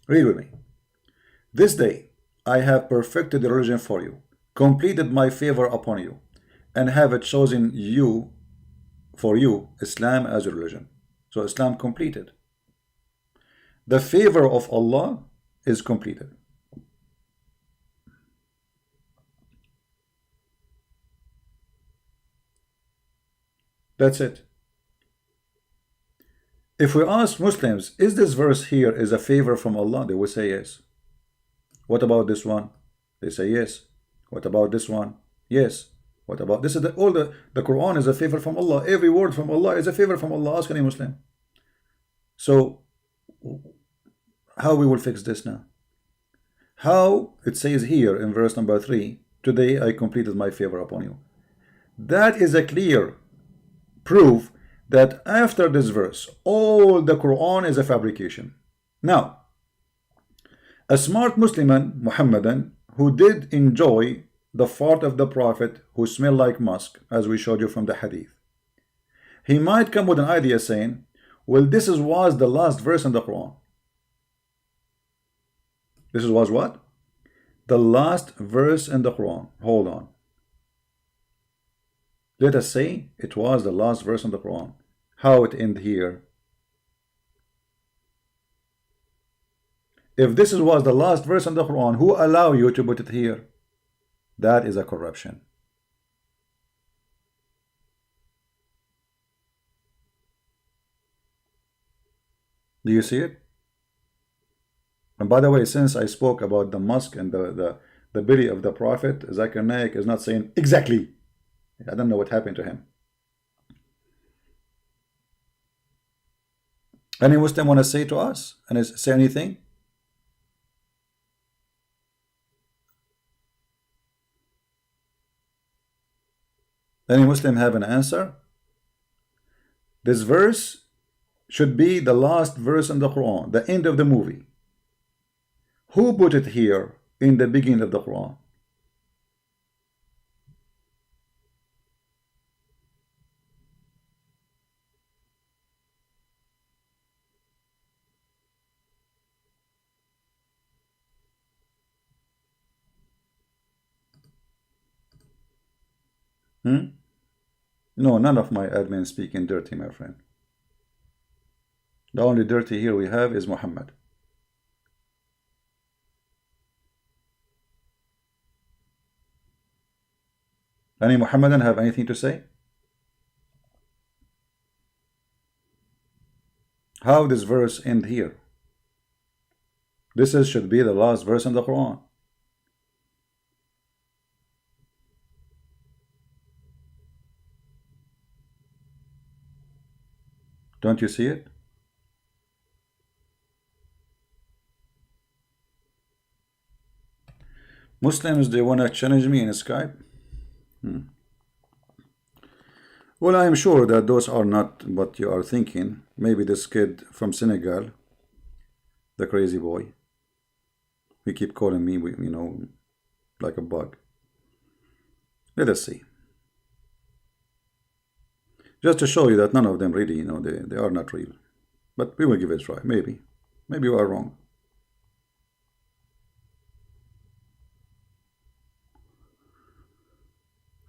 Read with me. This day I have perfected the religion for you, completed my favor upon you, and have chosen you for you Islam as your religion. So Islam completed. The favor of Allah is completed. That's it. If we ask Muslims, is this verse here is a favor from Allah? They will say yes. What about this one? They say yes. What about this one? Yes. What about this? Is all the Quran is a favor from Allah. Every word from Allah is a favor from Allah. Ask any Muslim. So how we will fix this now? How it says here in verse number 3, today I completed my favor upon you. That is a clear proof that after this verse, all the Quran is a fabrication. Now, a smart Musliman, Muhammadan, who did enjoy the fart of the Prophet who smelled like musk, as we showed you from the hadith, he might come with an idea saying, well, this was the last verse in the Quran. This was what? The last verse in the Quran. Hold on. Let us say it was the last verse in the Quran. How it end here? If this was the last verse in the Quran, who allow you to put it here? That is a corruption. Do you see it? And by the way, since I spoke about the musk and the belly of the Prophet, Zakir Naik is not saying exactly. I don't know what happened to him. Any Muslim want to say to us and say anything? Any Muslim have an answer? This verse should be the last verse in the Quran, the end of the movie. Who put it here in the beginning of the Quran? No, none of my admins speak in dirty, my friend. The only dirty here we have is Muhammad. Any Muhammadan have anything to say? How this verse end here? Should be the last verse in the Quran. Don't you see it? Muslims, they want to challenge me in Skype? Well, I am sure that those are not what you are thinking. Maybe this kid from Senegal, the crazy boy, he keep calling me, you know, like a bug. Let us see. Just to show you that none of them really, you know, they are not real. But we will give it a try. Maybe you are wrong.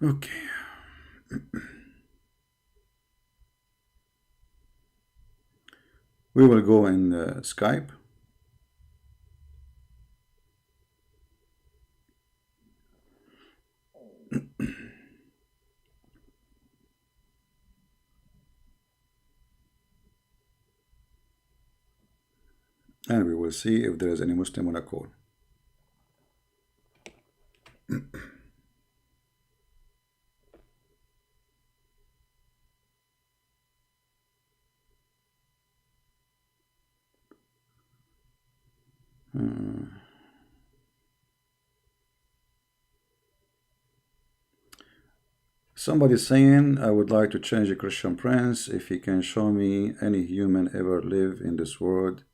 Okay. We will go in Skype. And we will see if there is any Muslim on a call. Somebody saying, I would like to change a Christian Prince. If he can show me any human ever live in this world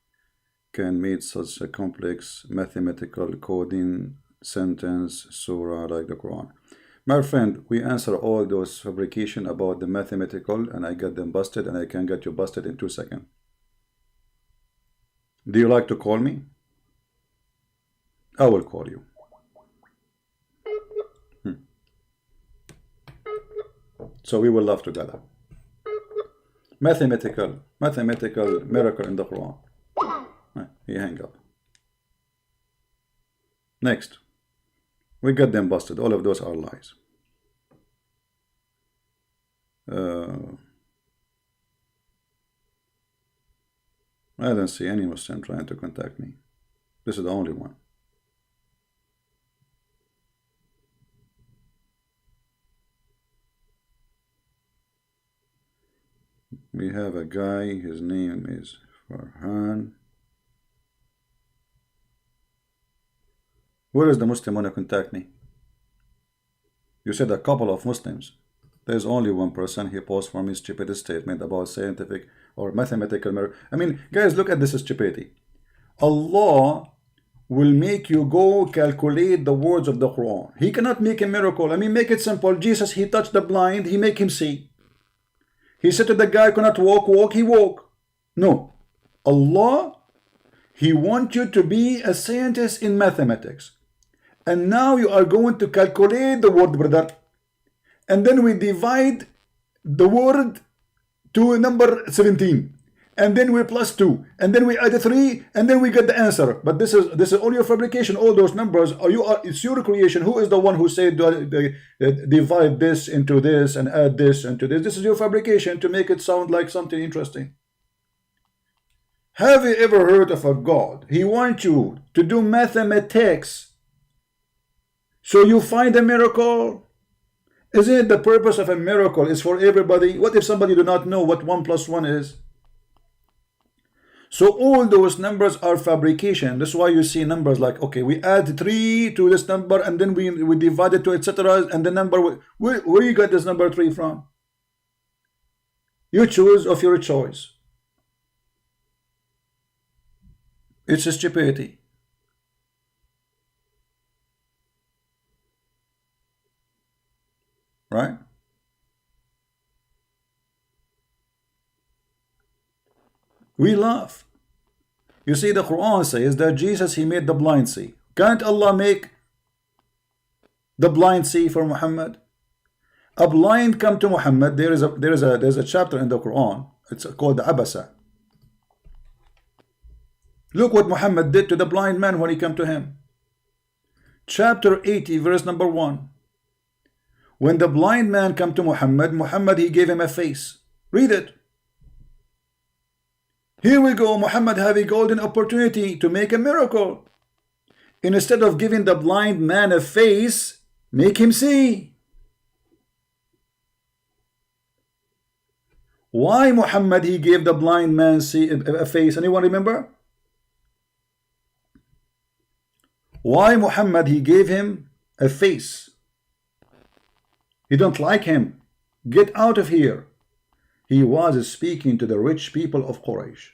can meet such a complex mathematical coding sentence surah like the Quran. My friend, we answer all those fabrication about the mathematical and I get them busted and I can get you busted in 2 seconds. Do you like to call me? I will call you. So we will laugh together. Mathematical miracle in the Quran. He hang up. Next. We got them busted. All of those are lies. I don't see any Muslim trying to contact me. This is the only one. We have a guy, his name is Farhan. Where is the Muslim want to contact me? You said a couple of Muslims. There's only one person. He posed for me stupid statement about scientific or mathematical miracle. I mean, guys, look at this stupidity. Allah will make you go calculate the words of the Quran. He cannot make a miracle. I mean, make it simple. Jesus, he touched the blind, he make him see. He said to the guy cannot walk, he walk. No. Allah, he wants you to be a scientist in mathematics. And now you are going to calculate the word, brother. And then we divide the word to number 17. And then we plus 2. And then we add 3. And then we get the answer. But this is all your fabrication. All those numbers it's your creation. Who is the one who said divide this into this and add this into this? This is your fabrication to make it sound like something interesting. Have you ever heard of a God? He wants you to do mathematics so you find a miracle. Isn't it the purpose of a miracle is for everybody? What if somebody do not know what 1 plus 1 is? So all those numbers are fabrication. That's why you see numbers like, okay, we add 3 to this number and then we divide it to etc. And the number, where you got this number 3 from? You choose of your choice. It's a stupidity. Right? We laugh. You see, the Quran says that Jesus, he made the blind see. Can't Allah make the blind see for Muhammad? A blind come to Muhammad. There's a chapter in the Quran. It's called the Abasa. Look what Muhammad did to the blind man when he came to him. Chapter 80, verse number 1. When the blind man came to Muhammad, he gave him a face. Read it. Here we go. Muhammad have a golden opportunity to make a miracle. Instead of giving the blind man a face, make him see. Why Muhammad he gave the blind man a face? Anyone remember? Why Muhammad he gave him a face? He don't like him. Get out of here. He was speaking to the rich people of Quraysh.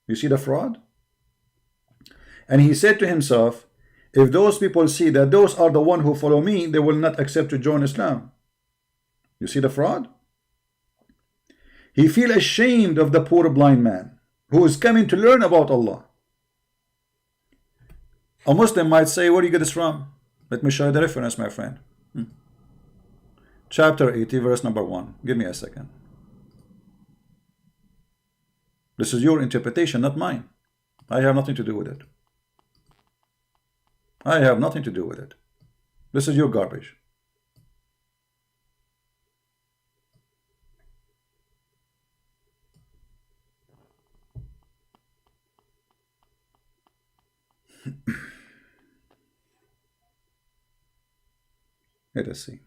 You see the fraud? And he said to himself, if those people see that those are the one who follow me, they will not accept to join Islam. You see the fraud? He feel ashamed of the poor blind man who is coming to learn about Allah. A Muslim might say, where do you get this from? Let me show you the reference, my friend. Chapter 80, verse number 1. Give me a second. This is your interpretation, not mine. I have nothing to do with it. I have nothing to do with it. This is your garbage. Let us see.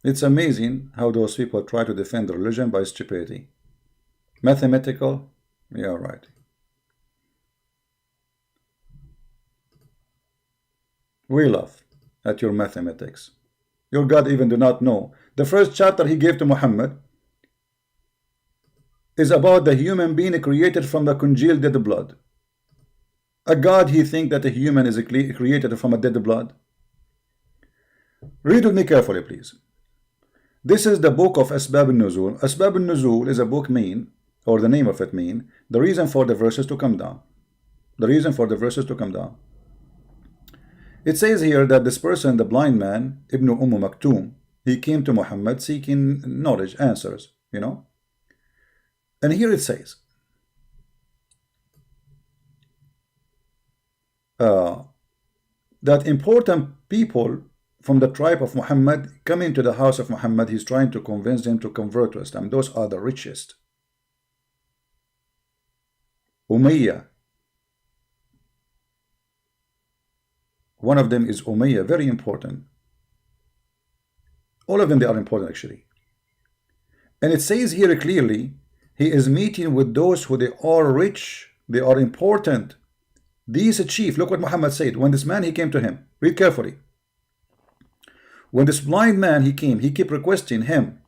It's amazing how those people try to defend the religion by stupidity. Mathematical? Yeah, right. We laugh at your mathematics. Your God even do not know. The first chapter he gave to Muhammad is about the human being created from the congealed dead blood. A God, he think that a human is created from a dead blood. Read with me carefully, please. This is the book of Asbab al-Nuzul. Asbab al-Nuzul is a book mean, or the name of it mean, the reason for the verses to come down. The reason for the verses to come down. It says here that this person, the blind man, Ibn Maktoum, he came to Muhammad seeking knowledge, answers, you know. And here it says, that important people from the tribe of Muhammad come into the house of Muhammad. He's trying to convince them to convert to Islam. Those are the richest. Umayyah, One of them is Umayyah, very important. All of them, they are important actually. And it says here clearly, he is meeting with those who they are rich, they are important. These chief, look what Muhammad said. When this man, he came to him. Read carefully. When this blind man, he came, he kept requesting him,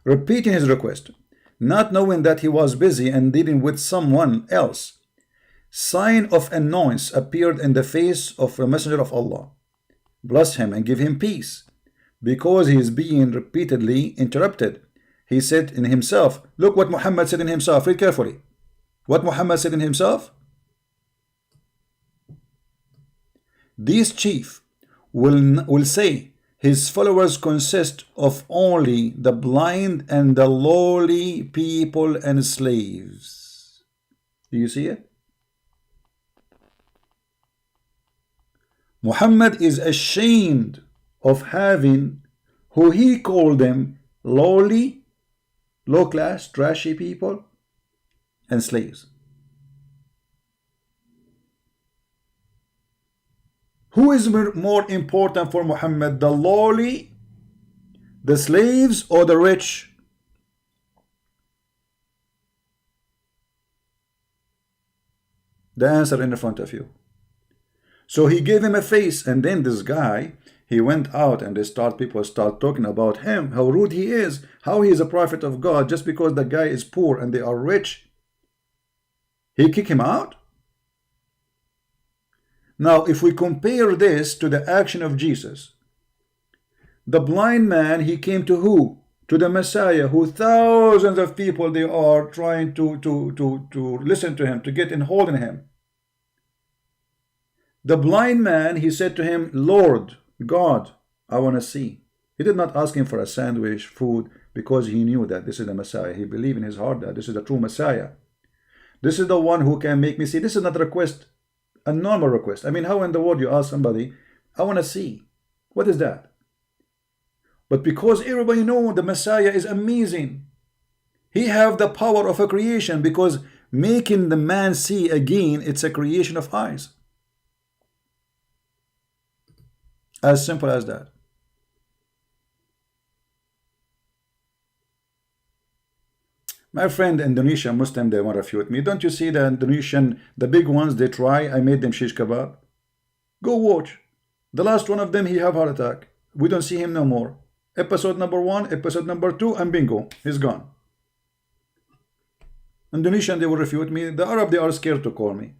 repeating his request, not knowing that he was busy and dealing with someone else. Sign of annoyance appeared in the face of a messenger of Allah. Bless him and give him peace, because he is being repeatedly interrupted. He said in himself, look what Muhammad said in himself. Read carefully. What Muhammad said in himself? This chief will say his followers consist of only the blind and the lowly people and slaves. Do you see it? Muhammad is ashamed of having who he called them lowly, low class, trashy people and slaves. Who is more important for Muhammad, the lowly, the slaves, or the rich? The answer in front of you. So he gave him a face, and then this guy, he went out and people start talking about him, how rude he is, how he is a prophet of God, just because the guy is poor and they are rich. He kicked him out. Now, if we compare this to the action of Jesus, the blind man, he came to who? To the Messiah, who thousands of people, they are trying to listen to him, to get in hold in him. The blind man, he said to him, Lord, God, I want to see. He did not ask him for a sandwich, food, because he knew that this is the Messiah. He believed in his heart that this is the true Messiah. This is the one who can make me see. This is not a request, a normal request. I mean, how in the world you ask somebody, I want to see? What is that? But because everybody knows the Messiah is amazing, he have the power of a creation, because making the man see again, it's a creation of eyes. As simple as that. My friend, Indonesian Muslim, they want to refute me. Don't you see the Indonesian, the big ones, they try. I made them shish kebab. Go watch. The last one of them, he have heart attack. We don't see him no more. Episode number 1, episode number 2, and bingo, he's gone. Indonesian, they will refute me. The Arab, they are scared to call me.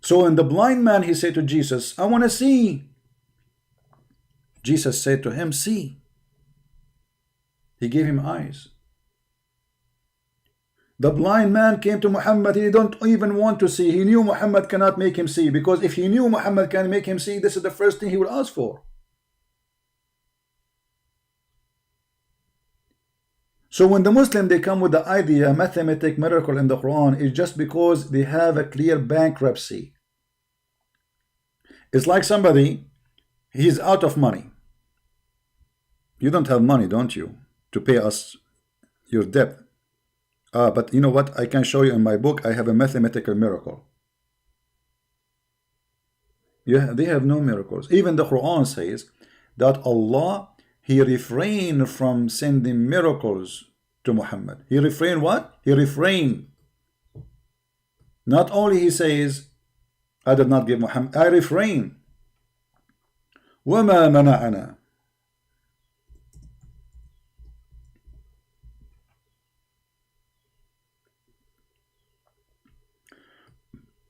So when the blind man, he said to Jesus, I want to see. Jesus said to him, see. He gave him eyes. The blind man came to Muhammad. He don't even want to see. He knew Muhammad cannot make him see, because if he knew Muhammad can make him see, this is the first thing he will ask for. So when the Muslim, they come with the idea, mathematic miracle in the Quran, is just because they have a clear bankruptcy. It's like somebody, he's out of money. You don't have money, don't you, to pay us your debt? But you know what? I can show you in my book, I have a mathematical miracle. Yeah, they have no miracles. Even the Quran says that Allah, he refrained from sending miracles to Muhammad. He refrained what? He refrained. Not only he says, I did not give Muhammad, I refrain. وَمَا مَنَعَنَا.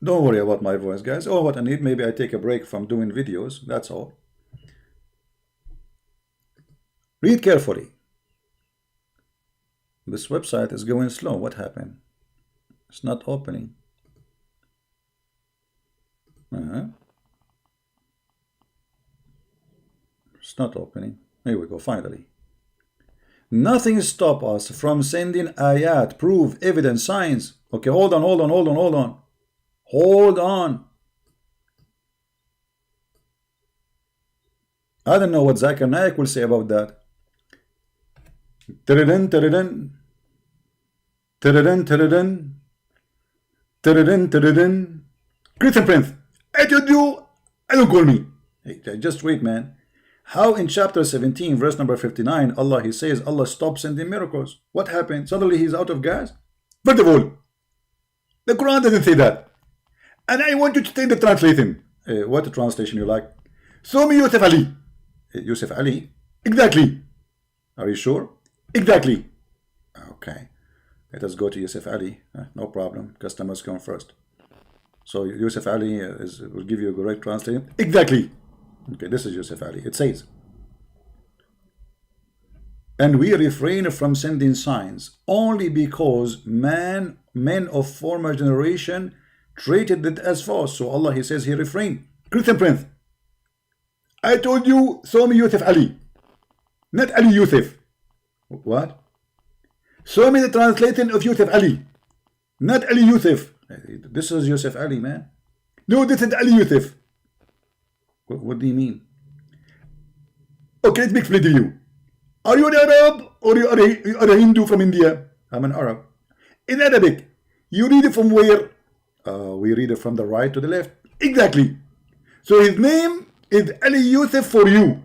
Don't worry about my voice, guys. Oh, what I need, maybe I take a break from doing videos. That's all. Read carefully. This website is going slow. What happened? It's not opening. It's not opening. Here we go, finally. Nothing stop us from sending ayat, proof, evidence, signs. Okay, hold on. Hold on. I don't know what Zakir Naik will say about that. Tiridan, tiridan. Tiridan, tiridan. Tadadun, tadadun. Christian Prince, I told you, I don't call me. Hey, just wait, man. How in chapter 17, verse number 59, He says Allah stopped sending miracles. What happened? Suddenly he's out of gas? First of all, the Quran doesn't say that. And I want you to take the translation. What translation you like? Show me Yusuf Ali. Yusuf Ali? Exactly. Are you sure? Exactly. Okay. Let us go to Yusuf Ali. No problem. Customers come first. So Yusuf Ali will give you a correct translation. Exactly. Okay, this is Yusuf Ali. It says, and we refrain from sending signs only because men of former generation treated it as false. So Allah, He says, He refrained. Christian Prince, I told you, show me Yusuf Ali, not Ali Yusuf. What? Show me the translation of Yusuf Ali, not Ali Yusuf. This is Yusuf Ali, man. No, this is Ali Yusuf. What do you mean? Okay, let me explain to you. Are you an Arab or you are a Hindu from India? I'm an Arab. In Arabic, you read it from where? We read it from the right to the left. Exactly. So his name is Ali Yusuf for you.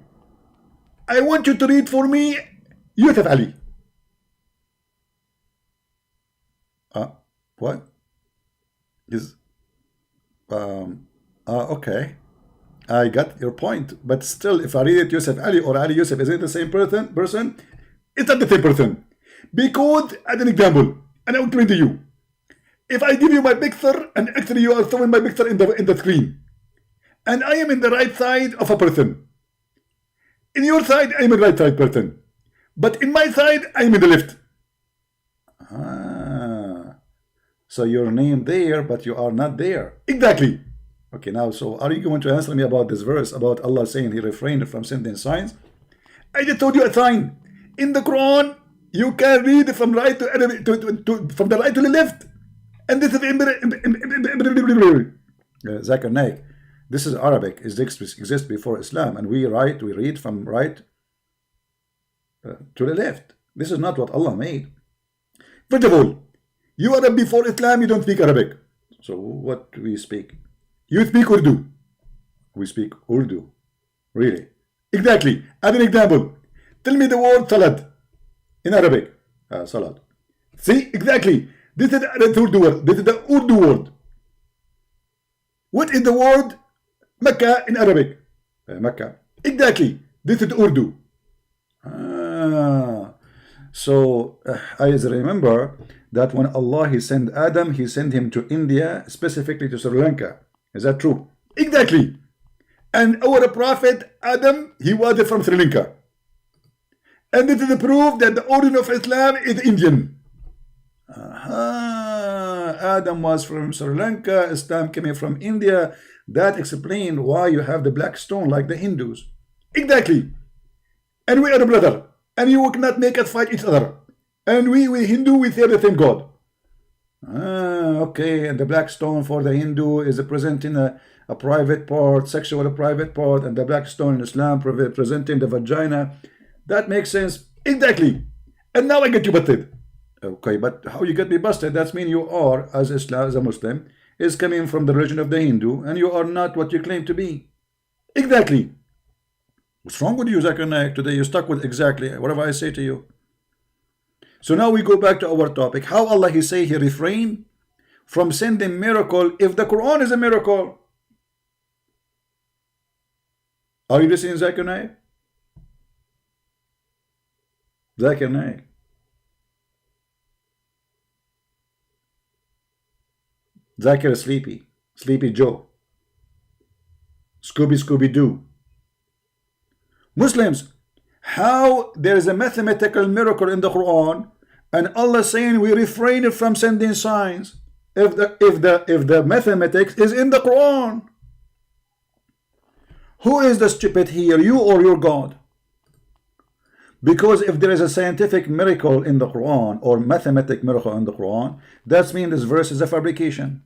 I want you to read for me Yusuf Ali. What? Okay. I got your point, but still, if I read it Yusuf Ali or Ali Yusuf, is it the same person? It's not the same person. Because, as an example, and I will explain to you, if I give you my picture, and actually you are showing my picture in the screen, and I am in the right side of a person. In your side, I am in the right side person. But in my side, I am in the left. So your name there, but you are not there. Exactly. Okay, now, so are you going to answer me about this verse, about Allah saying He refrained from sending signs? I just told you a sign. In the Quran, you can read from right from the right to the left. And this is Zakir Naik. This is Arabic. It exists before Islam, and we read from right to the left. This is not what Allah made. First of all, you are before Islam, you don't speak Arabic. So what do we speak? You speak Urdu. We speak Urdu. Really? Exactly. As an example, tell me the word salad in Arabic. Salad. See? Exactly. This is the Urdu word. This is the Urdu word. What is the word Mecca in Arabic? Mecca. Exactly. This is Urdu. So I remember that when Allah He sent Adam, He sent him to India, specifically to Sri Lanka. Is that true? Exactly. And our prophet Adam, he was from Sri Lanka. And this is the proof that the origin of Islam is Indian. Adam was from Sri Lanka, Islam came from India. That explains why you have the black stone like the Hindus. Exactly. And we are a brother. And you cannot make us fight each other. And we Hindu, we serve the same God. Okay, and the black stone for the Hindu is presenting a private part, sexual private part, and the black stone in Islam presenting the vagina. That makes sense. Exactly. And now I get you busted. Okay, but how you get me busted? That means you are, as Islam, as a Muslim, is coming from the religion of the Hindu, and you are not what you claim to be. Exactly. What's wrong with you, Zakir Naik? Today you're stuck with exactly whatever I say to you. So now we go back to our topic. How Allah He say He refrained from sending miracle if the Quran is a miracle? Are you listening, Zakir Naik? Zakir Naik. Zakir is sleepy. Sleepy Joe. Scooby Doo. Muslims, how there is a mathematical miracle in the Quran, and Allah saying we refrain from sending signs if the mathematics is in the Quran. Who is the stupid here, you or your God? Because if there is a scientific miracle in the Quran or mathematic miracle in the Quran, that means this verse is a fabrication.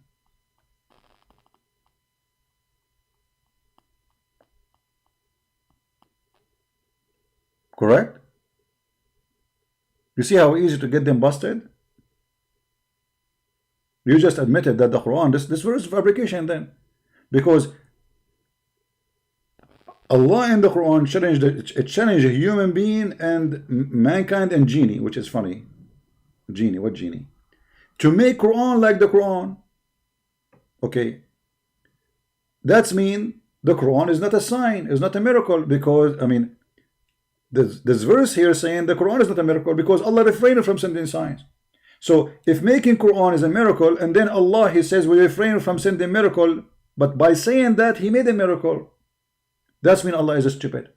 Correct? You see how easy to get them busted? You just admitted that the Quran, this verse is fabrication then. Because Allah in the Quran challenged a human being and mankind and genie, which is funny. Genie, what genie? To make Quran like the Quran. Okay. That's mean the Quran is not a sign, is not a miracle, because, I mean, this verse here saying the Quran is not a miracle because Allah refrained from sending signs. So if making Quran is a miracle, and then Allah, he says we refrain from sending miracle, but by saying that he made a miracle, that's mean Allah is stupid.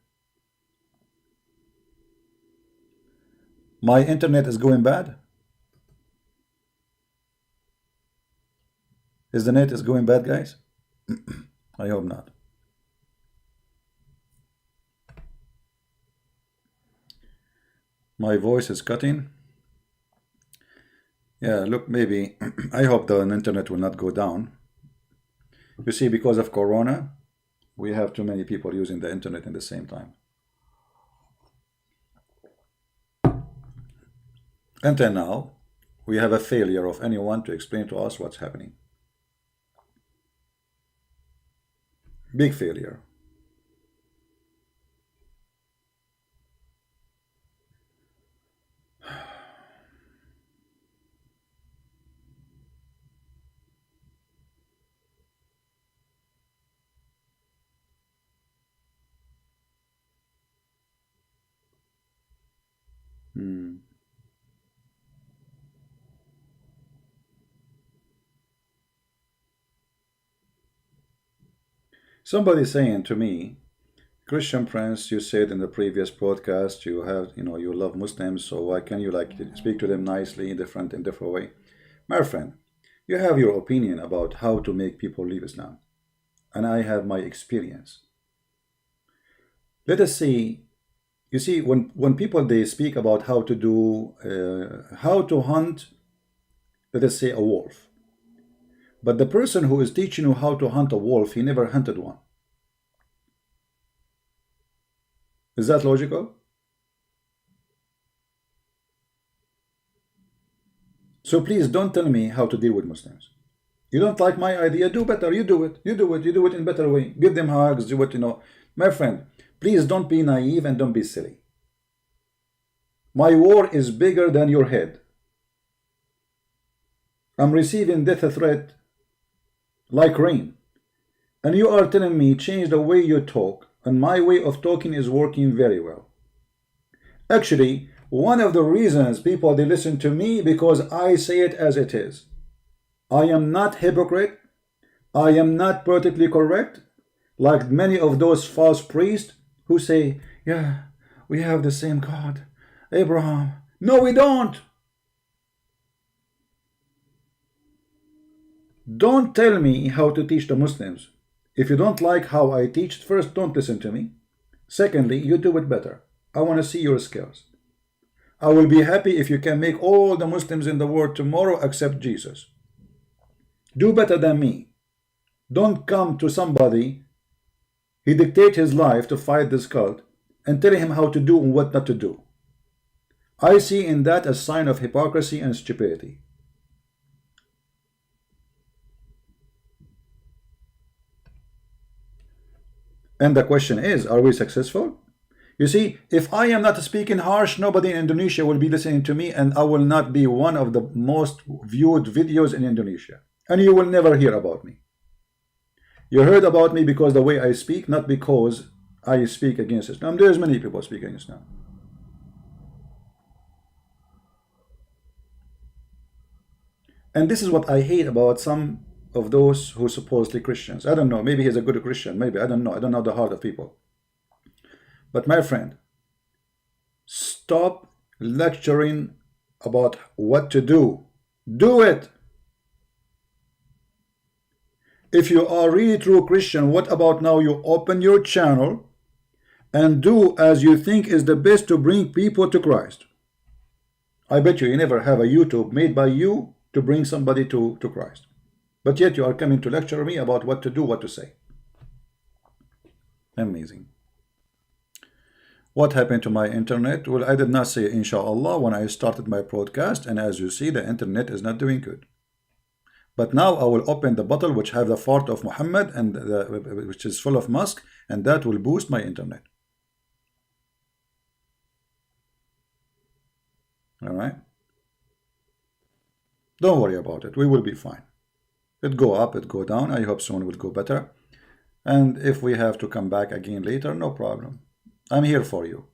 My internet is going bad. Is the net is going bad, guys? I hope not. My voice is cutting. Yeah, look, maybe I hope the internet will not go down. You see, because of Corona, we have too many people using the internet at the same time. Until now, we have a failure of anyone to explain to us what's happening. Big failure. Somebody saying to me, Christian Prince, you said in the previous podcast you have, you love Muslims, so why can you speak to them nicely in different way? My friend, you have your opinion about how to make people leave Islam, and I have my experience. Let us see. You see, when people they speak about how to do, how to hunt, let us say a wolf. But the person who is teaching you how to hunt a wolf, he never hunted one. Is that logical? So please don't tell me how to deal with Muslims. You don't like my idea, do better. You do it. You do it. You do it in a better way. Give them hugs. Do what My friend, please don't be naive and don't be silly. My war is bigger than your head. I'm receiving death threat like rain. And you are telling me change the way you talk, and my way of talking is working very well. Actually, one of the reasons people they listen to me because I say it as it is. I am not hypocrite. I am not politically correct, like many of those false priests who say, yeah, we have the same God, Abraham. No, we don't. Don't tell me how to teach the Muslims. If you don't like how I teach, first, don't listen to me. Secondly, you do it better. I want to see your skills. I will be happy if you can make all the Muslims in the world tomorrow accept Jesus. Do better than me. Don't come to somebody, he dictate his life to fight this cult, and tell him how to do and what not to do. I see in that a sign of hypocrisy and stupidity. And the question is, are we successful? You see, if I am not speaking harsh, nobody in Indonesia will be listening to me, and I will not be one of the most viewed videos in Indonesia. And you will never hear about me. You heard about me because the way I speak, not because I speak against Islam. There's many people speaking against Islam. And this is what I hate about some of those who supposedly Christians. I don't know, maybe he's a good Christian, maybe, I don't know. I don't know the heart of people. But my friend, stop lecturing about what to do. Do it. If you are really true Christian, what about now you open your channel and do as you think is the best to bring people to Christ? I bet you never have a YouTube made by you to bring somebody to Christ. But yet you are coming to lecture me about what to do, what to say. Amazing. What happened to my internet? Well, I did not say inshallah when I started my broadcast, and as you see, the internet is not doing good. But now I will open the bottle which have the fort of Muhammad and which is full of musk, and that will boost my internet. All right. Don't worry about it. We will be fine. It go up, it go down. I hope soon it will go better. And if we have to come back again later, no problem. I'm here for you.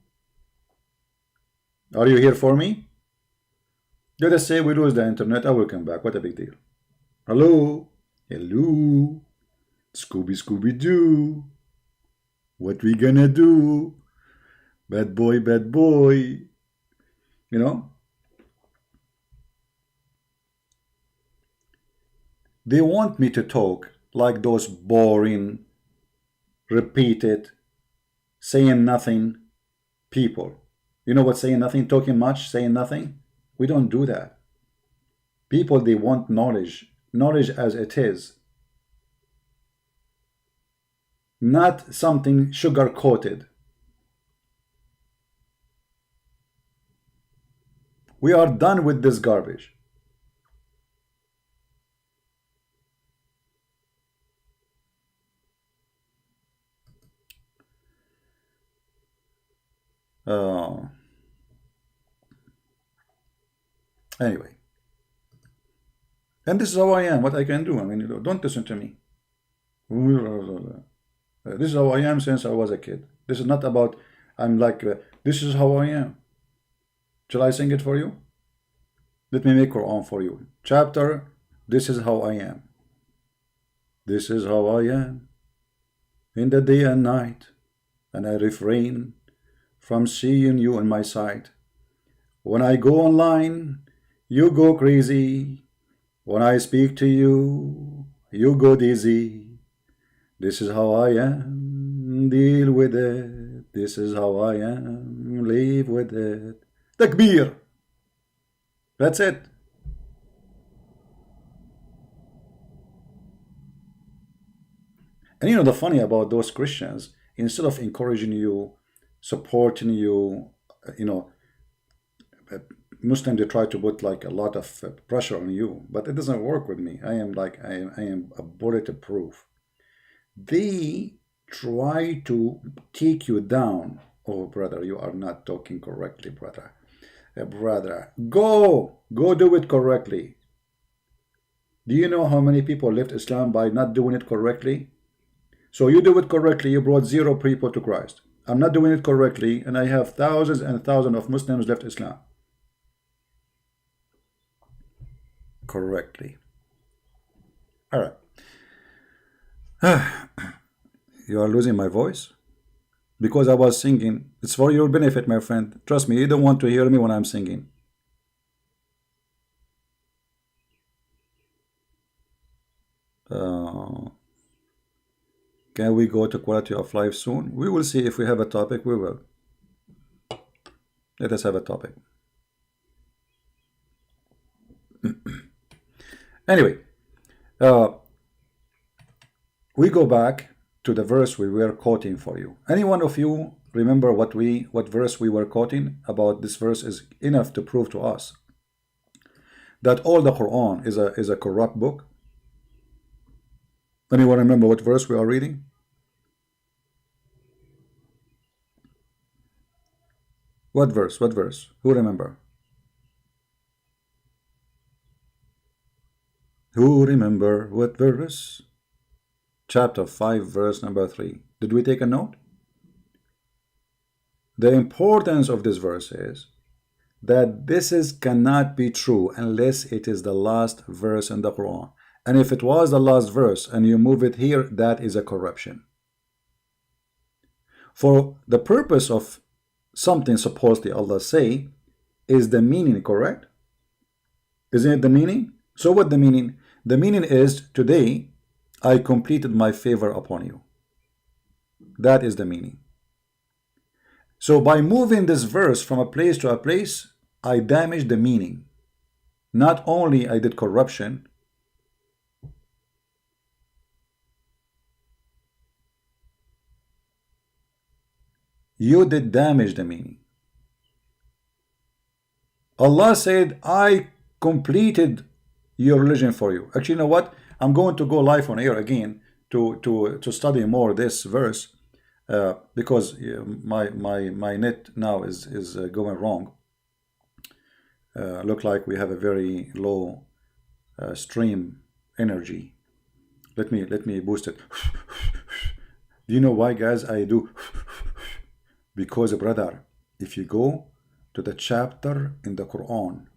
Are you here for me? Let us say we lose the internet, I will come back. What a big deal. Hello? Hello? Scooby Scooby Doo. What we gonna do? Bad boy, bad boy. You know? They want me to talk like those boring, repeated, saying nothing people. You know what saying nothing? Talking much, saying nothing? We don't do that. People, they want knowledge. Knowledge as it is. Not something sugar-coated. We are done with this garbage. Anyway, and this is how I am. What I can do? I mean, don't listen to me. This is how I am since I was a kid. This is not about I'm like this is how I am. Shall I sing it for you? Let me make Quran for you. Chapter. This is how I am. This is how I am in the day and night, and I refrain from seeing you in my sight. When I go online, you go crazy. When I speak to you, you go dizzy. This is how I am. Deal with it. This is how I am. Live with it. Takbir. That's it. And you know the funny about those Christians, instead of encouraging you, supporting you, you know, Muslims, they try to put like a lot of pressure on you, but it doesn't work with me. I am like I am a bulletproof. They try to take you down. Oh, brother, you are not talking correctly, brother. Brother, go do it correctly. Do you know how many people left Islam by not doing it correctly? So you do it correctly, you brought 0 people to Christ. I'm not doing it correctly, and I have thousands and thousands of Muslims left Islam. Correctly. All right. You are losing my voice? Because I was singing. It's for your benefit, my friend. Trust me, you don't want to hear me when I'm singing. Can we go to quality of life soon? We will see if we have a topic. We will. Let us have a topic. Anyway, we go back to the verse we were quoting for you. Any one of you remember what verse we were quoting? About this verse is enough to prove to us that all the Quran is a corrupt book. Anyone remember what verse we are reading? What verse? What verse? Who remember? Who remember what verse? Chapter 5, verse number 3. Did we take a note? The importance of this verse is that cannot be true unless it is the last verse in the Quran. And if it was the last verse and you move it here, that is a corruption. For the purpose of something supposedly Allah say is the meaning, correct? Isn't it the meaning? So what the meaning? The meaning is, today I completed my favor upon you. That is the meaning. So by moving this verse from a place to a place, I damaged the meaning. Not only I did corruption, you did damage the meaning. Allah said, I completed your religion for you. Actually, you know what? I'm going to go live on air again to study more this verse, because my net now is going wrong. Look like we have a very low stream energy. Let me boost it. Do you know why, guys, I do? Because, brother, if you go to the chapter in the Quran,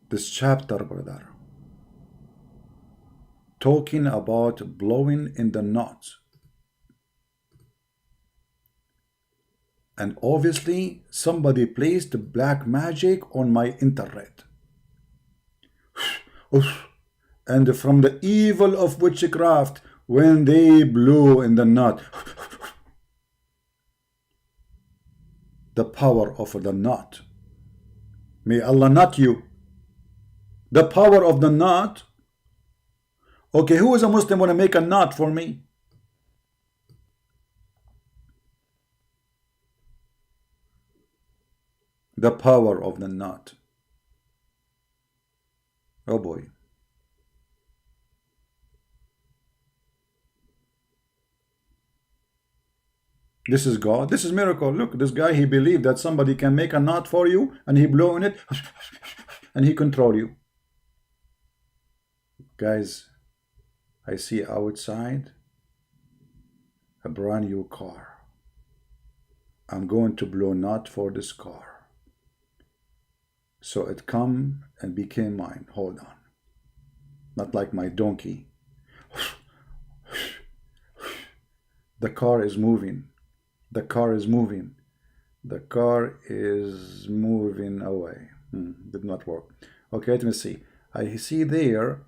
this chapter, brother, talking about blowing in the knots, and obviously somebody placed black magic on my internet. And from the evil of witchcraft, when they blew in the knot, the power of the knot. May Allah knot you. The power of the knot. Okay, who is a Muslim want to make a knot for me? The power of the knot. Oh boy. This is God. This is miracle. Look, this guy, he believed that somebody can make a knot for you, and he blow in it, and he control you. Guys, I see outside a brand new car. I'm going to blow knot for this car. So it come and became mine. Hold on. Not like my donkey. The car is moving. The car is moving. The car is moving away. Did not work. Okay, let me see. I see there.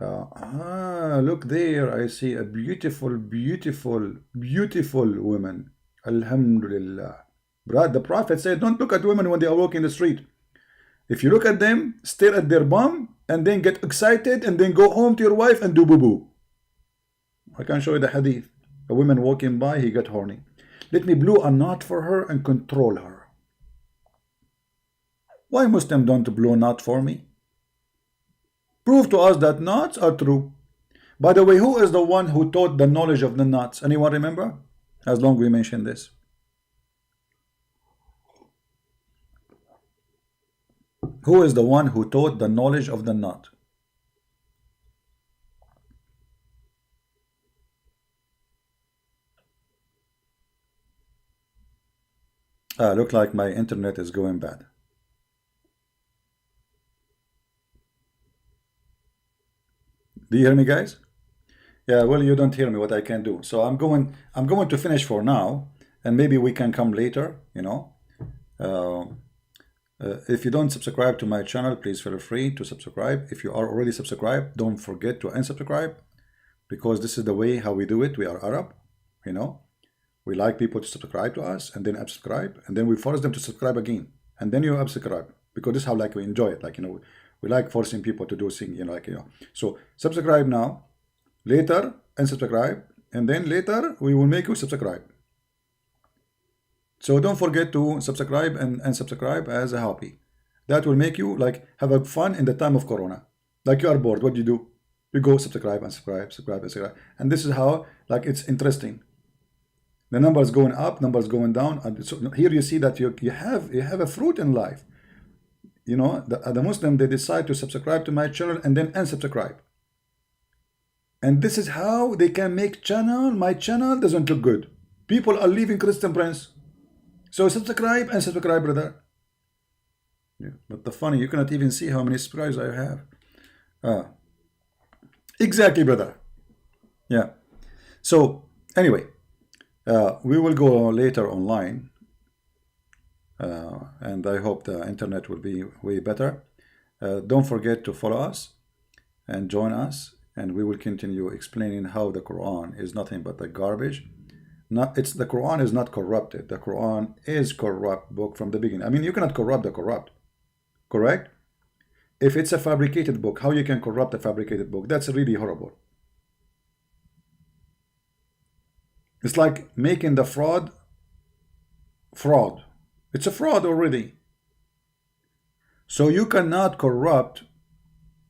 Look there. I see a beautiful, beautiful, beautiful woman. Alhamdulillah. The Prophet said, don't look at women when they are walking the street. If you look at them, stare at their bum, and then get excited, and then go home to your wife and do boo-boo. I can show you the hadith. A woman walking by, he got horny. Let me blow a knot for her and control her. Why Muslim don't blow a knot for me? Prove to us that knots are true. By the way, who is the one who taught the knowledge of the knots? Anyone remember? As long as we mention this. Who is the one who taught the knowledge of the knot? Look like my internet is going bad. Do you hear me, guys? Yeah, well, you don't hear me, what I can do. So I'm going to finish for now, and maybe we can come later, you know. If you don't subscribe to my channel, please feel free to subscribe. If you are already subscribed, don't forget to unsubscribe, because this is the way how we do it. We are Arab, you know. We like people to subscribe to us and then unsubscribe, and then we force them to subscribe again, and then you unsubscribe, because this is how like we enjoy it. Like, you know, we like forcing people to do things, you know, like, you know. So subscribe now, later unsubscribe, and then later we will make you subscribe. So don't forget to subscribe and unsubscribe as a hobby. That will make you like have a fun in the time of Corona. Like you are bored, what do? You go subscribe, unsubscribe, subscribe, unsubscribe, and this is how like it's interesting. The numbers going up, numbers going down. And so here you see that you have a fruit in life. You know, the Muslim, they decide to subscribe to my channel and then unsubscribe. And this is how they can make my channel doesn't look good. People are leaving Christian Prince. So subscribe and subscribe, brother. Yeah, but the funny, you cannot even see how many subscribers I have. Exactly, brother. Yeah. So anyway, we will go later online, and I hope the internet will be way better. Don't forget to follow us and join us, and we will continue explaining how the Quran is nothing but the garbage. The Quran is not corrupted. The Quran is corrupt book from the beginning. I mean, you cannot corrupt the corrupt, correct? If it's a fabricated book, how you can corrupt a fabricated book? That's really horrible. It's like making the fraud. It's a fraud already. So you cannot corrupt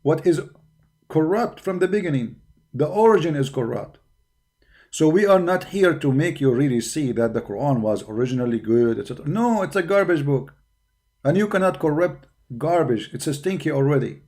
what is corrupt from the beginning. The origin is corrupt. So we are not here to make you really see that the Quran was originally good, etc. No, it's a garbage book. And you cannot corrupt garbage. It's a stinky already.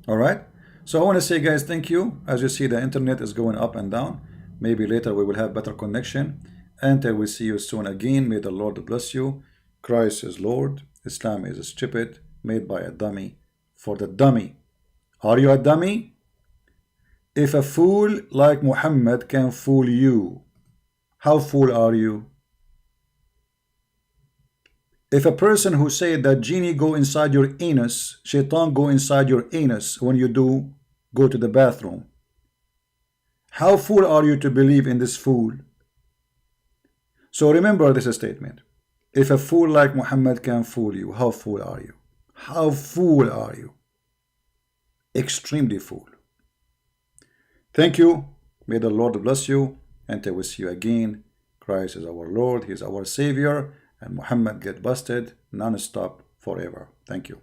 Alright? So I want to say, guys, thank you. As you see, the internet is going up and down. Maybe later we will have better connection. And I will see you soon again. May the Lord bless you. Christ is Lord. Islam is stupid, made by a dummy for the dummy. Are you a dummy? If a fool like Muhammad can fool you, how fool are you? If a person who said that genie go inside your anus, shaitan go inside your anus when you do go to the bathroom, how fool are you to believe in this fool? So remember this statement. If a fool like Muhammad can fool you, how fool are you? How fool are you? Extremely fool. Thank you. May the Lord bless you. And I will see you again. Christ is our Lord. He is our Savior. And Muhammad get busted non-stop forever. Thank you.